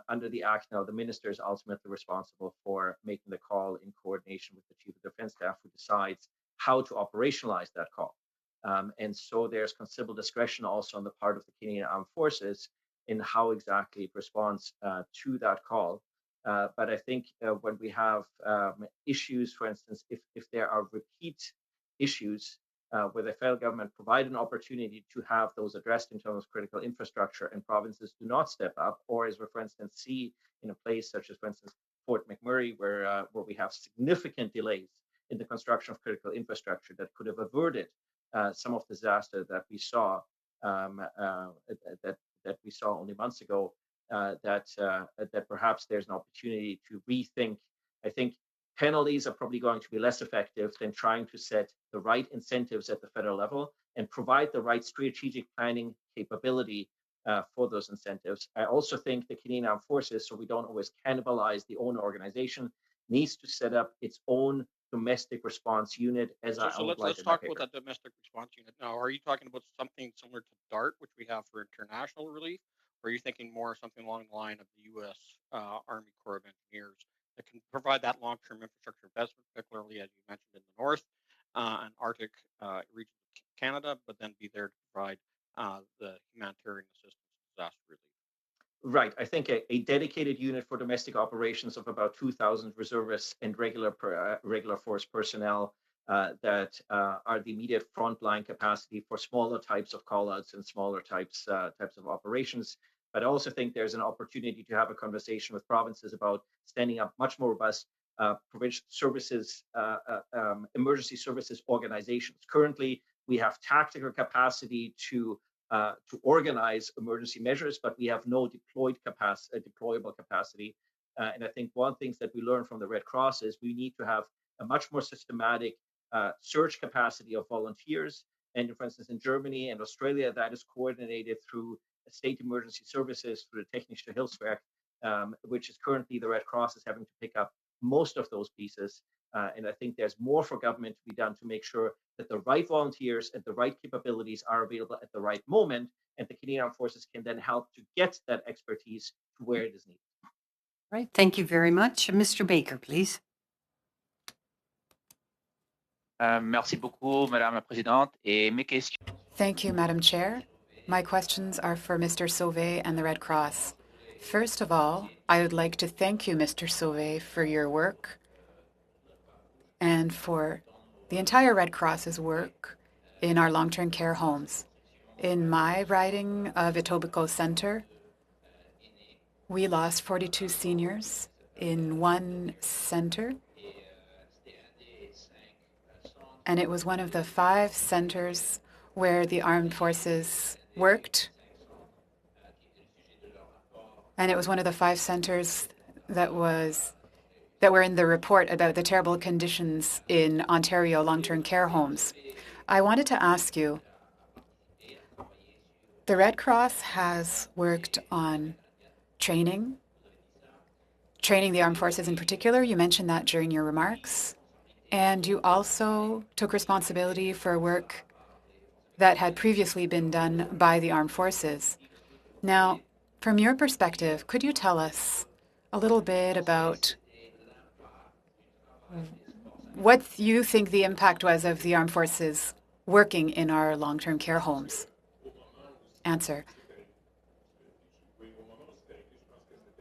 Speaker 3: Under the act now, the minister is ultimately responsible for making the call in coordination with the Chief of Defence Staff, who decides how to operationalize that call. And so there's considerable discretion also on the part of the Canadian Armed Forces in how exactly it responds to that call. But I think when we have issues, for instance, if there are repeat issues where the federal government provide an opportunity to have those addressed in terms of critical infrastructure and provinces do not step up, or as we, for instance, see in a place such as, for instance, Fort McMurray, where we have significant delays in the construction of critical infrastructure that could have averted some of the disaster that we saw that we saw only months ago, that perhaps there's an opportunity to rethink. I think penalties are probably going to be less effective than trying to set the right incentives at the federal level and provide the right strategic planning capability for those incentives. I also think the Canadian Armed Forces, so we don't always cannibalize the owner organization, needs to set up its own domestic response unit.
Speaker 15: So let's talk about that domestic response unit. Now, are you talking about something similar to DART, which we have for international relief? Or are you thinking more something along the line of the U.S. Army Corps of Engineers that can provide that long-term infrastructure investment, particularly, as you mentioned, in the North and Arctic regions of Canada, but then be there to provide the humanitarian assistance and disaster relief?
Speaker 3: Right. I think a dedicated unit for domestic operations of about 2,000 reservists and regular force personnel that are the immediate frontline capacity for smaller types of callouts and smaller types of operations. But I also think there's an opportunity to have a conversation with provinces about standing up much more robust provincial services, emergency services organizations. Currently, we have tactical capacity to organize emergency measures, but we have no deployable capacity. And I think one of the things that we learned from the Red Cross is we need to have a much more systematic surge capacity of volunteers. And for instance, in Germany and Australia, that is coordinated through state emergency services, through the Technische Hilfswerk, which is currently the Red Cross is having to pick up most of those pieces. And I think there's more for government to be done to make sure that the right volunteers and the right capabilities are available at the right moment, and the Canadian Armed Forces can then help to get that expertise to where it is needed.
Speaker 1: Right. Thank you very much. Mr. Baker, please.
Speaker 16: Merci beaucoup, Madame la Présidente. Et mes questions.
Speaker 6: Thank you, Madam Chair. My questions are for Mr. Sauvé and the Red Cross. First of all, I would like to thank you, Mr. Sauvé, for your work and for the entire Red Cross's work in our long-term care homes. In my riding of Etobicoke Centre, we lost 42 seniors in one centre, and it was one of the 5 centres where the armed forces worked, and it was one of the 5 centres that were in the report about the terrible conditions in Ontario long-term care homes. I wanted to ask you, The Red Cross has worked on training the armed forces in particular. You mentioned that during your remarks. And you also took responsibility for work that had previously been done by the armed forces. Now, from your perspective, could you tell us a little bit about what you think the impact was of the armed forces working in our long-term care homes? Answer.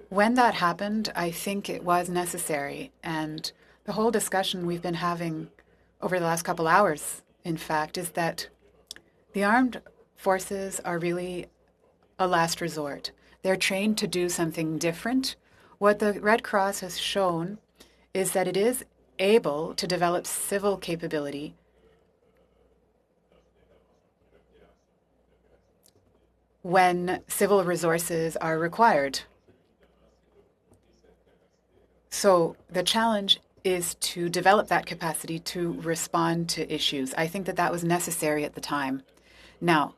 Speaker 6: When that happened, I think it was necessary. And the whole discussion we've been having over the last couple hours, in fact, is that the armed forces are really a last resort. They're trained to do something different. What the Red Cross has shown is that it is able to develop civil capability when civil resources are required. So the challenge is to develop that capacity to respond to issues. I think that that was necessary at the time. Now,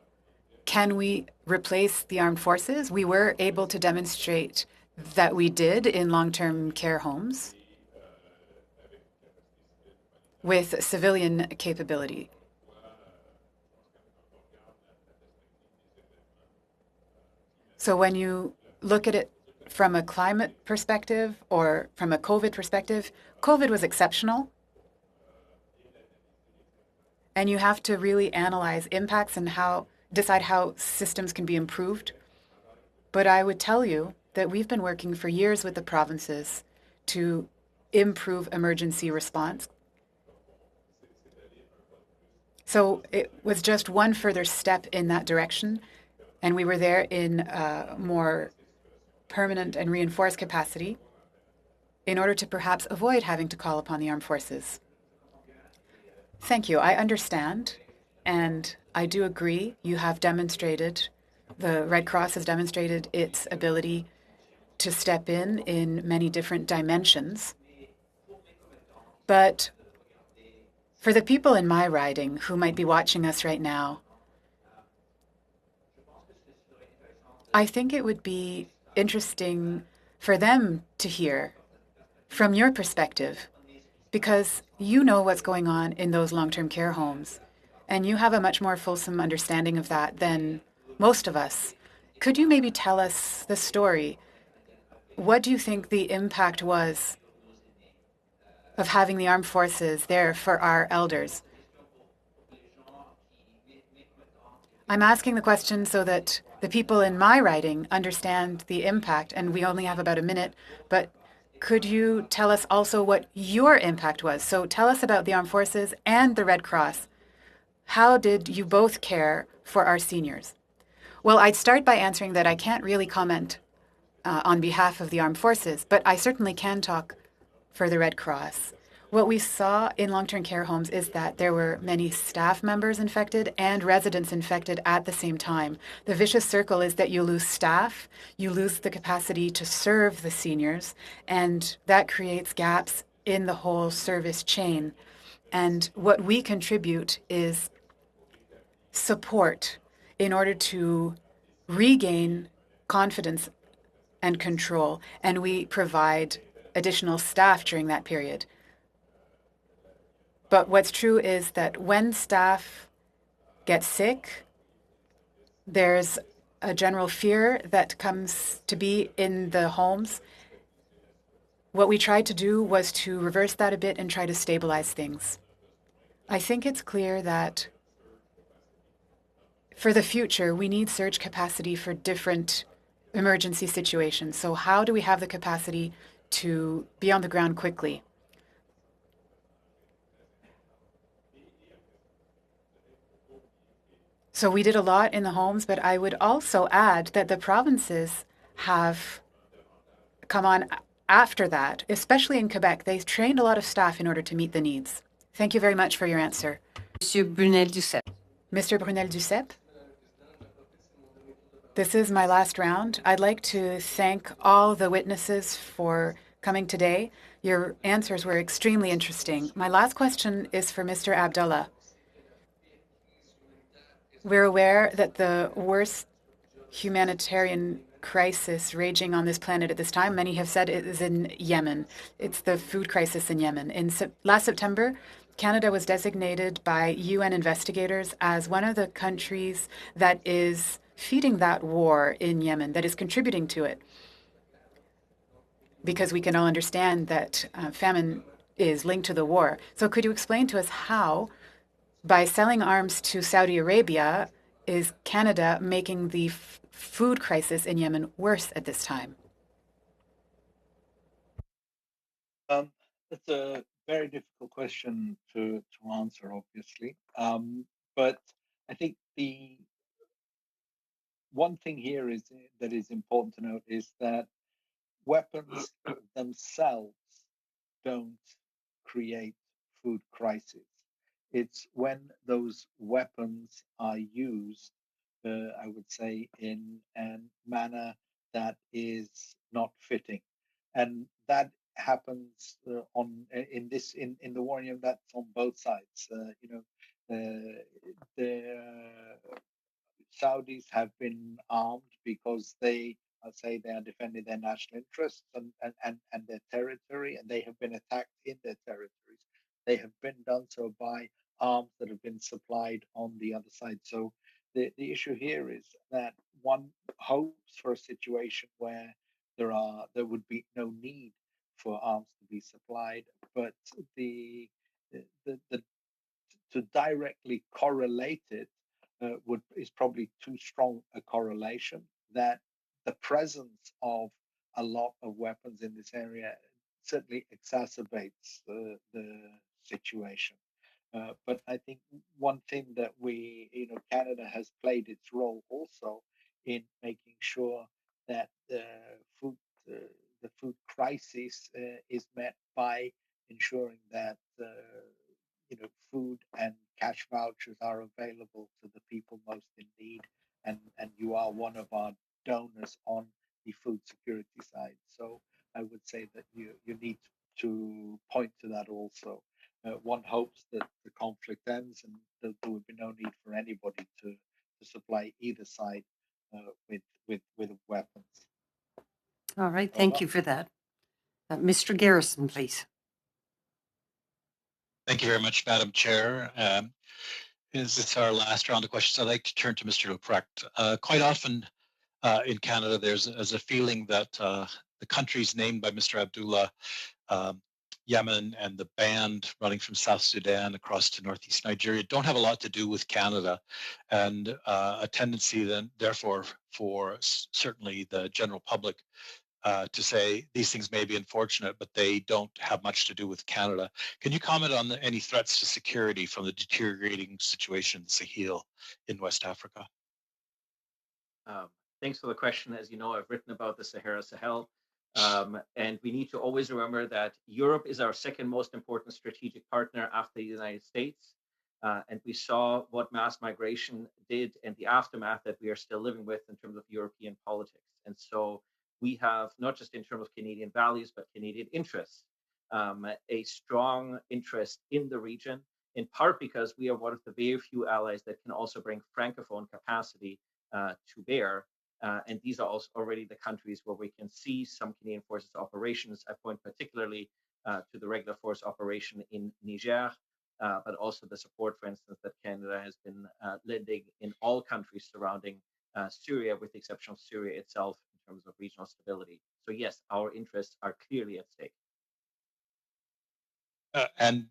Speaker 6: can we replace the armed forces? We were able to demonstrate that we did in long-term care homes with civilian capability. So when you look at it from a climate perspective or from a COVID perspective, COVID was exceptional. And you have to really analyze impacts and decide how systems can be improved. But I would tell you that we've been working for years with the provinces to improve emergency response. So it was just one further step in that direction, and we were there in a more permanent and reinforced capacity in order to perhaps avoid having to call upon the armed forces. Thank you. I understand, and I do agree. You have demonstrated, the Red Cross has demonstrated its ability to step in many different dimensions. But for the people in my riding who might be watching us right now, I think it would be interesting for them to hear from your perspective, because you know what's going on in those long-term care homes, and you have a much more fulsome understanding of that than most of us. Could you maybe tell us the story? What do you think the impact was of having the armed forces there for our elders? I'm asking the question so that the people in my riding understand the impact, and we only have about a minute, but could you tell us also what your impact was? So tell us about the armed forces and the Red Cross. How did you both care for our seniors? Well, I'd start by answering that I can't really comment on behalf of the armed forces, but I certainly can talk for the Red Cross. What we saw in long-term care homes is that there were many staff members infected and residents infected at the same time. The vicious circle is that you lose staff, you lose the capacity to serve the seniors, and that creates gaps in the whole service chain. And what we contribute is support in order to regain confidence and control, and we provide additional staff during that period. But what's true is that when staff get sick, there's a general fear that comes to be in the homes. What we tried to do was to reverse that a bit and try to stabilize things. I think it's clear that for the future, we need surge capacity for different emergency situations. So how do we have the capacity to be on the ground quickly? So we did a lot in the homes, but I would also add that the provinces have come on after that, especially in Quebec. They've trained a lot of staff in order to meet the needs. Thank you very much for your answer.
Speaker 1: Monsieur Brunel-Duceppe.
Speaker 6: Mr. Brunel-Duceppe? This is my last round. I'd like to thank all the witnesses for coming today. Your answers were extremely interesting. My last question is for Mr. Abdullah. We're aware that the worst humanitarian crisis raging on this planet at this time. Many have said it is in Yemen. It's the food crisis in Yemen. Last September, Canada was designated by UN investigators as one of the countries that is feeding that war in Yemen, that is contributing to it. Because we can all understand that famine is linked to the war. So could you explain to us how, by selling arms to Saudi Arabia, is Canada making the food crisis in Yemen worse at this time?
Speaker 7: That's a very difficult question to answer, obviously. But I think the one thing here is that is important to note is that weapons themselves don't create food crises. It's when those weapons are used, I would say, in a manner that is not fitting, and that happens in the war in Yemen. That's on both sides. The Saudis have been armed because I'll say they are defending their national interests and their territory, and they have been attacked in their territories. They have been done so by arms that have been supplied on the other side. So the issue here is that one hopes for a situation where there would be no need for arms to be supplied, but the to directly correlate it is probably too strong a correlation. That the presence of a lot of weapons in this area certainly exacerbates the situation. But I think one thing that Canada has played its role also in making sure that food, the food crisis is met by ensuring that food and cash vouchers are available to the people most in need, and you are one of our donors on the food security side. So I would say that you need to point to that also. One hopes that the conflict ends and that there would be no need for anybody to supply either side with weapons.
Speaker 1: All right, thank you for that. Mr. Garrison, please.
Speaker 10: Thank you very much, Madam Chair. As it's our last round of questions, I'd like to turn to Mr. Leprecht. Quite often in Canada, there's a feeling that the countries named by Mr. Abdullah, Yemen and the band running from South Sudan across to northeast Nigeria, don't have a lot to do with Canada, and a tendency then, therefore, for certainly the general public to say these things may be unfortunate, but they don't have much to do with Canada. Can you comment on any threats to security from the deteriorating situation in Sahel in West Africa?
Speaker 3: Thanks for the question. As you know, I've written about the Sahara-Sahel, and we need to always remember that Europe is our second most important strategic partner after the United States. And we saw what mass migration did and the aftermath that we are still living with in terms of European politics. And so we have, not just in terms of Canadian values, but Canadian interests, a strong interest in the region, in part because we are one of the very few allies that can also bring Francophone capacity to bear. And these are also already the countries where we can see some Canadian Forces operations. I point particularly to the regular force operation in Niger, but also the support, for instance, that Canada has been lending in all countries surrounding Syria, with the exception of Syria itself, in terms of regional stability. So yes, our interests are clearly at stake.
Speaker 10: And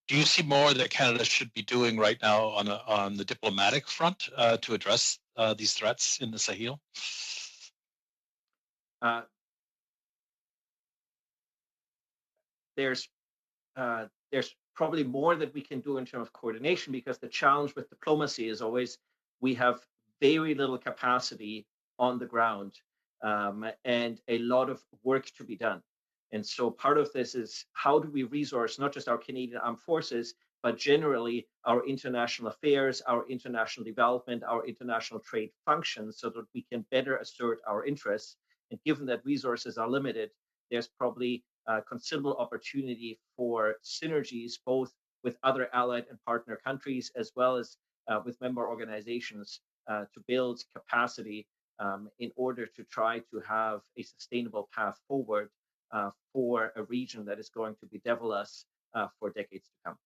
Speaker 10: do you see more that Canada should be doing right now on the diplomatic front to address these threats in the Sahel?
Speaker 3: There's probably more that we can do in terms of coordination, because the challenge with diplomacy is always we have very little capacity on the ground and a lot of work to be done. And so part of this is how do we resource not just our Canadian Armed Forces, but generally our international affairs, our international development, our international trade functions, so that we can better assert our interests. And given that resources are limited, there's probably considerable opportunity for synergies, both with other allied and partner countries, as well as with member organizations to build capacity in order to try to have a sustainable path forward for a region that is going to bedevil us for decades to come.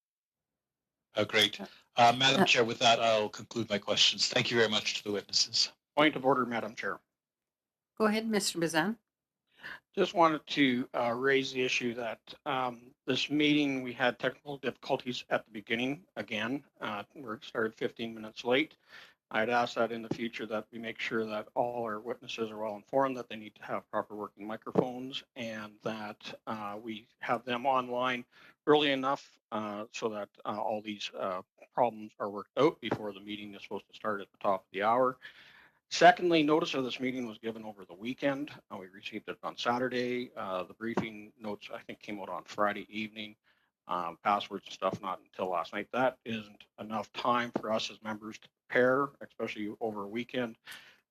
Speaker 10: Great. Madam Chair, with that, I'll conclude my questions. Thank you very much to the witnesses.
Speaker 15: Point of order, Madam Chair.
Speaker 1: Go ahead, Mr. Bazan.
Speaker 15: Just wanted to raise the issue that this meeting, we had technical difficulties at the beginning again. We started 15 minutes late. I'd ask that in the future that we make sure that all our witnesses are well informed that they need to have proper working microphones and that we have them online early enough so that all these problems are worked out before the meeting is supposed to start at the top of the hour. Secondly, notice of this meeting was given over the weekend. We received it on Saturday. The briefing notes, I think, came out on Friday evening. Passwords and stuff not until last night. That isn't enough time for us as members to prepare, especially over a weekend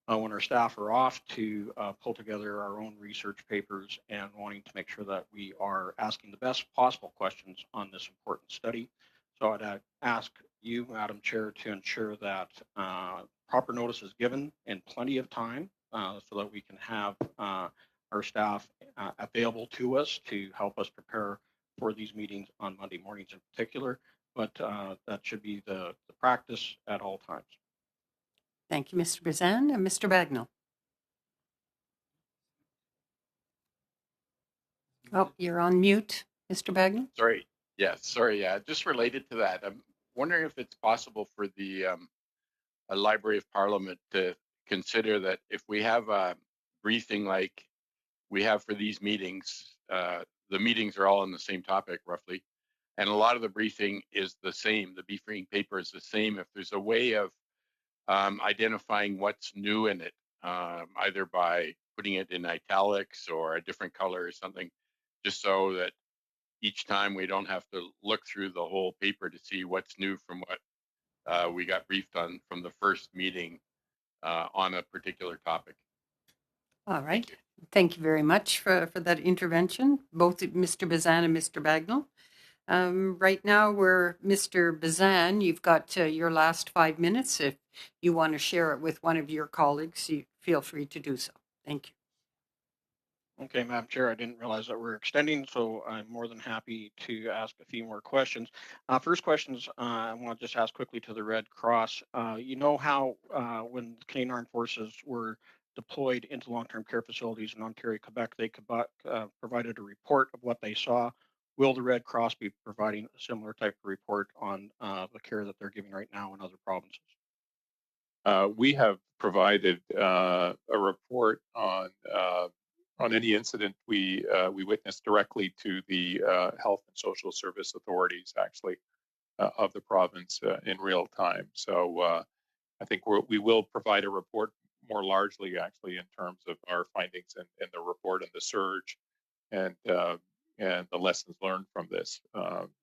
Speaker 15: when our staff are off, to pull together our own research papers and wanting to make sure that we are asking the best possible questions on this important study. So I'd ask you, Madam Chair, to ensure that proper notice is given in plenty of time so that we can have our staff available to us to help us prepare for these meetings on Monday mornings in particular, but that should be the practice at all times.
Speaker 1: Thank you, Mr. Bazan. And Mr. Bagnall. Oh, you're on mute, Mr. Bagnall.
Speaker 14: Sorry. Yes, sorry. Just related to that, I'm wondering if it's possible for the Library of Parliament to consider that if we have a briefing like we have for these meetings, the meetings are all on the same topic roughly, and a lot of the briefing is the same. The briefing paper is the same. If there's a way of identifying what's new in it, either by putting it in italics or a different color or something, just so that each time we don't have to look through the whole paper to see what's new from what we got briefed on from the first meeting on a particular topic.
Speaker 1: All right. Thank you very much for that intervention, both Mr. Bazan and Mr. Bagnall. Right now, we're Mr. Bazan. You've got your last 5 minutes. If you want to share it with one of your colleagues, you feel free to do so. Thank you.
Speaker 15: Okay, Madam Chair, I didn't realize that we're extending, so I'm more than happy to ask a few more questions. First questions, I want to just ask quickly to the Red Cross. You know how when the Canadian Armed Forces were deployed into long-term care facilities in Ontario, Quebec, they provided a report of what they saw. Will the Red Cross be providing a similar type of report on the care that they're giving right now in other provinces?
Speaker 5: We have provided a report on any incident we witness directly to the health and social service authorities, actually, of the province in real time. So I think we will provide a report more largely, actually, in terms of our findings in the report and the surge and the lessons learned from this.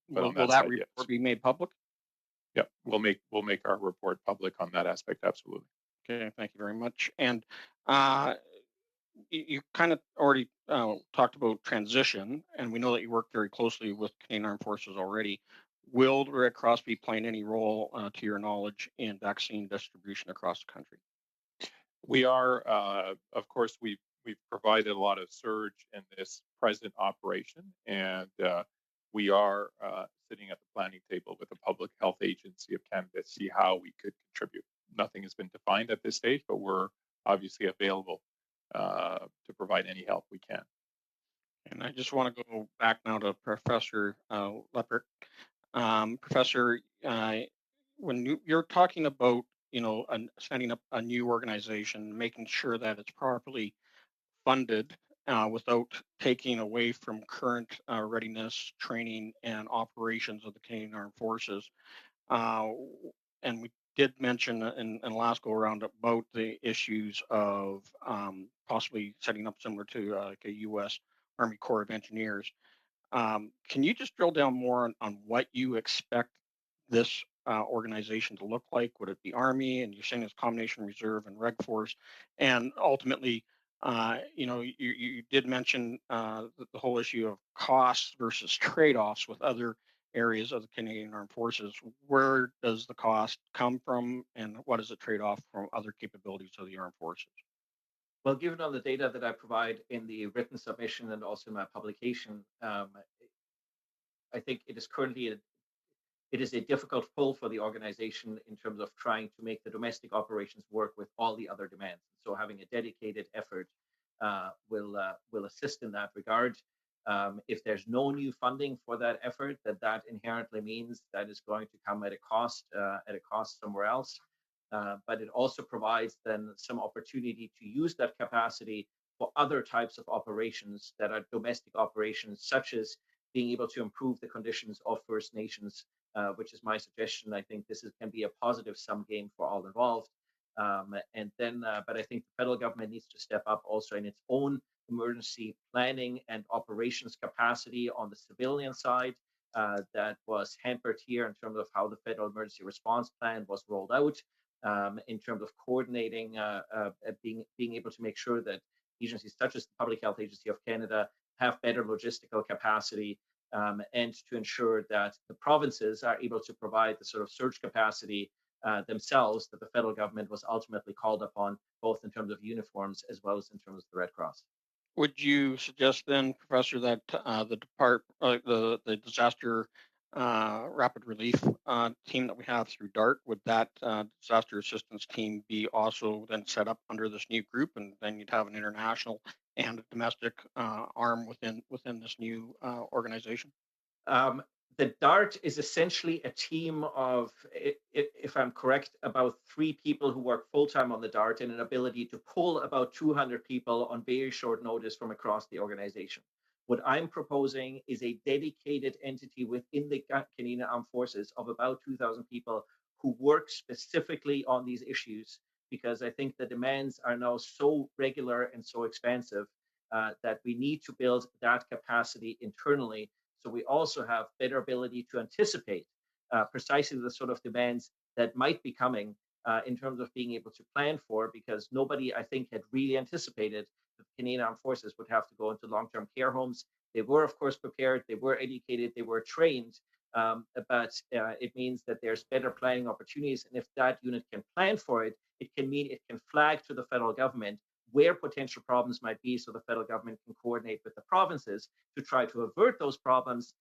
Speaker 15: Will that report be made public?
Speaker 5: Yeah, we'll make our report public on that aspect. Absolutely.
Speaker 15: Okay, thank you very much. And you kind of already talked about transition, and we know that you work very closely with Canadian Armed Forces already. Will the Red Cross be playing any role, to your knowledge, in vaccine distribution across the country?
Speaker 5: We are, of course, we've provided a lot of surge in this present operation, and we are sitting at the planning table with the Public Health Agency of Canada to see how we could contribute. Nothing has been defined at this stage, but we're obviously available to provide any help we can.
Speaker 15: And I just want to go back now to Professor Leppert. Professor, when you're talking about, setting up a new organization, making sure that it's properly funded without taking away from current readiness, training, and operations of the Canadian Armed Forces. And we did mention in the last go around about the issues of possibly setting up similar to like a U.S. Army Corps of Engineers. Can you just drill down more on what you expect this organization to look like? Would it be Army? And you're saying it's combination reserve and Reg Force. And ultimately, you did mention the whole issue of costs versus trade-offs with other areas of the Canadian Armed Forces. Where does the cost come from, and what does it trade off from other capabilities of the Armed Forces?
Speaker 3: Well, given all the data that I provide in the written submission and also in my publication, I think it is currently it is a difficult pull for the organization in terms of trying to make the domestic operations work with all the other demands. So having a dedicated effort will assist in that regard. If there's no new funding for that effort, that inherently means that is going to come at a cost somewhere else. But it also provides then some opportunity to use that capacity for other types of operations that are domestic operations, such as being able to improve the conditions of First Nations, which is my suggestion. I think this can be a positive sum game for all involved. But I think the federal government needs to step up also in its own emergency planning and operations capacity on the civilian side. That was hampered here in terms of how the federal emergency response plan was rolled out, in terms of coordinating, being able to make sure that agencies such as the Public Health Agency of Canada have better logistical capacity, and to ensure that the provinces are able to provide the sort of surge capacity themselves that the federal government was ultimately called upon, both in terms of uniforms as well as in terms of the Red Cross.
Speaker 15: Would you suggest then, Professor, that the disaster rapid relief team that we have through DART, would that disaster assistance team be also then set up under this new group, and then you'd have an international and a domestic arm within this new organization?
Speaker 3: The DART is essentially a team of, if I'm correct, about 3 people who work full-time on the DART and an ability to pull about 200 people on very short notice from across the organization. What I'm proposing is a dedicated entity within the Canadian Armed Forces of about 2,000 people who work specifically on these issues, because I think the demands are now so regular and so expansive that we need to build that capacity internally. So we also have better ability to anticipate precisely the sort of demands that might be coming in terms of being able to plan for, because nobody, I think, had really anticipated that the Canadian Armed Forces would have to go into long-term care homes. They were, of course, prepared, they were educated, they were trained, but it means that there's better planning opportunities. And if that unit can plan for it, it can mean it can flag to the federal government where potential problems might be, so the federal government can coordinate with the provinces to try to avert those problems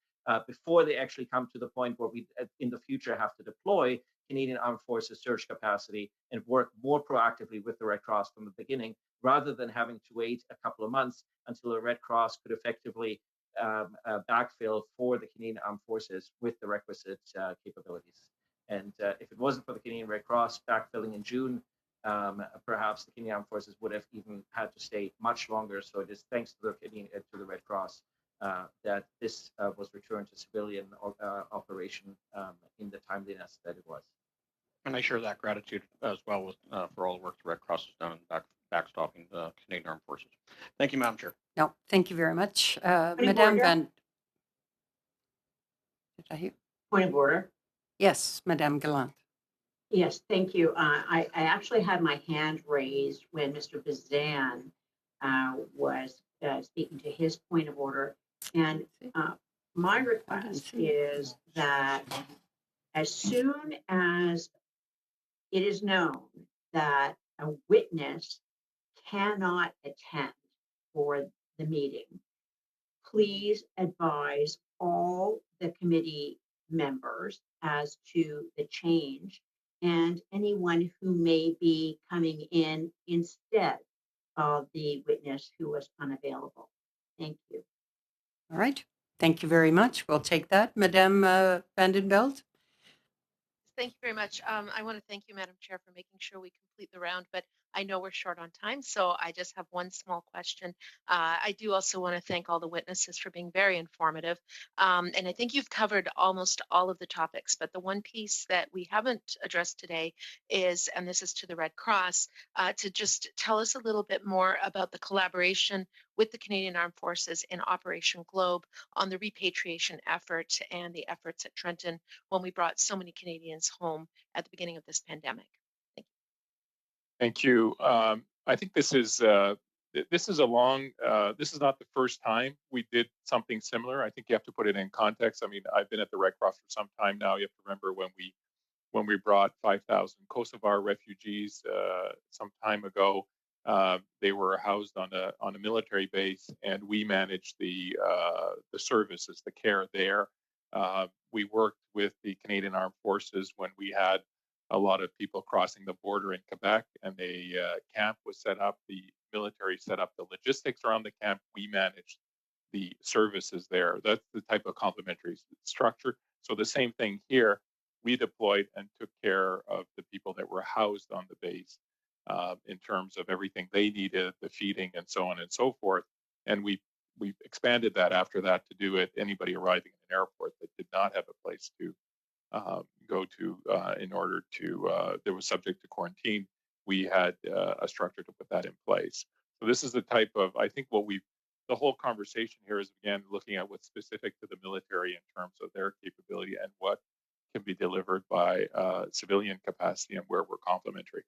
Speaker 3: before they actually come to the point where we, in the future, have to deploy Canadian Armed Forces surge capacity and work more proactively with the Red Cross from the beginning, rather than having to wait a couple of months until the Red Cross could effectively backfill for the Canadian Armed Forces with the requisite capabilities. And if it wasn't for the Canadian Red Cross backfilling in June, perhaps the Canadian Armed Forces would have even had to stay much longer. So it is thanks to the Red Cross that this was returned to civilian operation in the timeliness that it was.
Speaker 15: And I share that gratitude as well with, for all the work the Red Cross has done in backstopping the Canadian Armed Forces. Thank you, Madam Chair.
Speaker 1: No, thank you very much. Madame Van... Did I hear?
Speaker 17: Point of order.
Speaker 1: Yes, Madame Gallant.
Speaker 17: Yes, thank you. I actually had my hand raised when Mr. Bazan was speaking to his point of order. And my request is that as soon as it is known that a witness cannot attend for the meeting, please advise all the committee members as to the change and anyone who may be coming in instead of the witness who was unavailable. Thank you.
Speaker 1: All right. Thank you very much. We'll take that. Madame Vandenbelt.
Speaker 18: Thank you very much. I want to thank you, Madam Chair, for making sure we complete the round, but I know we're short on time, so I just have one small question. I do also want to thank all the witnesses for being very informative, and I think you've covered almost all of the topics, but the one piece that we haven't addressed today is, and this is to the Red Cross, to just tell us a little bit more about the collaboration with the Canadian Armed Forces in Operation Globe on the repatriation effort and the efforts at Trenton when we brought so many Canadians home at the beginning of this pandemic.
Speaker 5: Thank you. I think this is this is this is not the first time we did something similar. I think you have to put it in context. I mean, I've been at the Red Cross for some time now. You have to remember when we brought 5,000 Kosovar refugees some time ago. They were housed on a military base, and we managed the services, the care there. We worked with the Canadian Armed Forces when we had a lot of people crossing the border in Quebec, and a camp was set up. The military set up the logistics around the camp. We managed the services there. That's the type of complementary structure. So the same thing here. We deployed and took care of the people that were housed on the base in terms of everything they needed, the feeding, and so on and so forth. And we expanded that after that to do it. Anybody arriving in an airport that did not have a place to go to in order to that was subject to quarantine, we had a structure to put that in place. So this is the type of, I think the whole conversation here is again looking at what's specific to the military in terms of their capability and what can be delivered by civilian capacity and where we're complementary.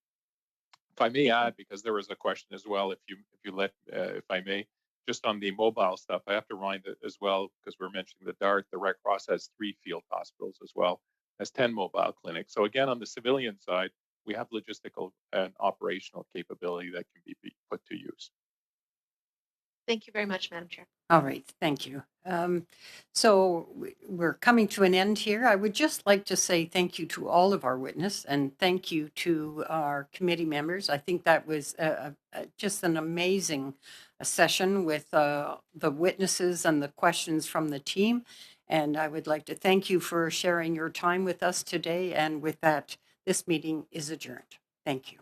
Speaker 5: If I may add, because there was a question as well, if I may, just on the mobile stuff, I have to remind it as well, because we're mentioning the DART, the Red Cross has 3 field hospitals as well as 10 mobile clinics. So again, on the civilian side, we have logistical and operational capability that can be put to use.
Speaker 18: Thank you very much, Madam Chair.
Speaker 1: All right, thank you. So we're coming to an end here. I would just like to say thank you to all of our witnesses and thank you to our committee members. I think that was just an amazing session with the witnesses and the questions from the team. And I would like to thank you for sharing your time with us today. And with that, this meeting is adjourned. Thank you.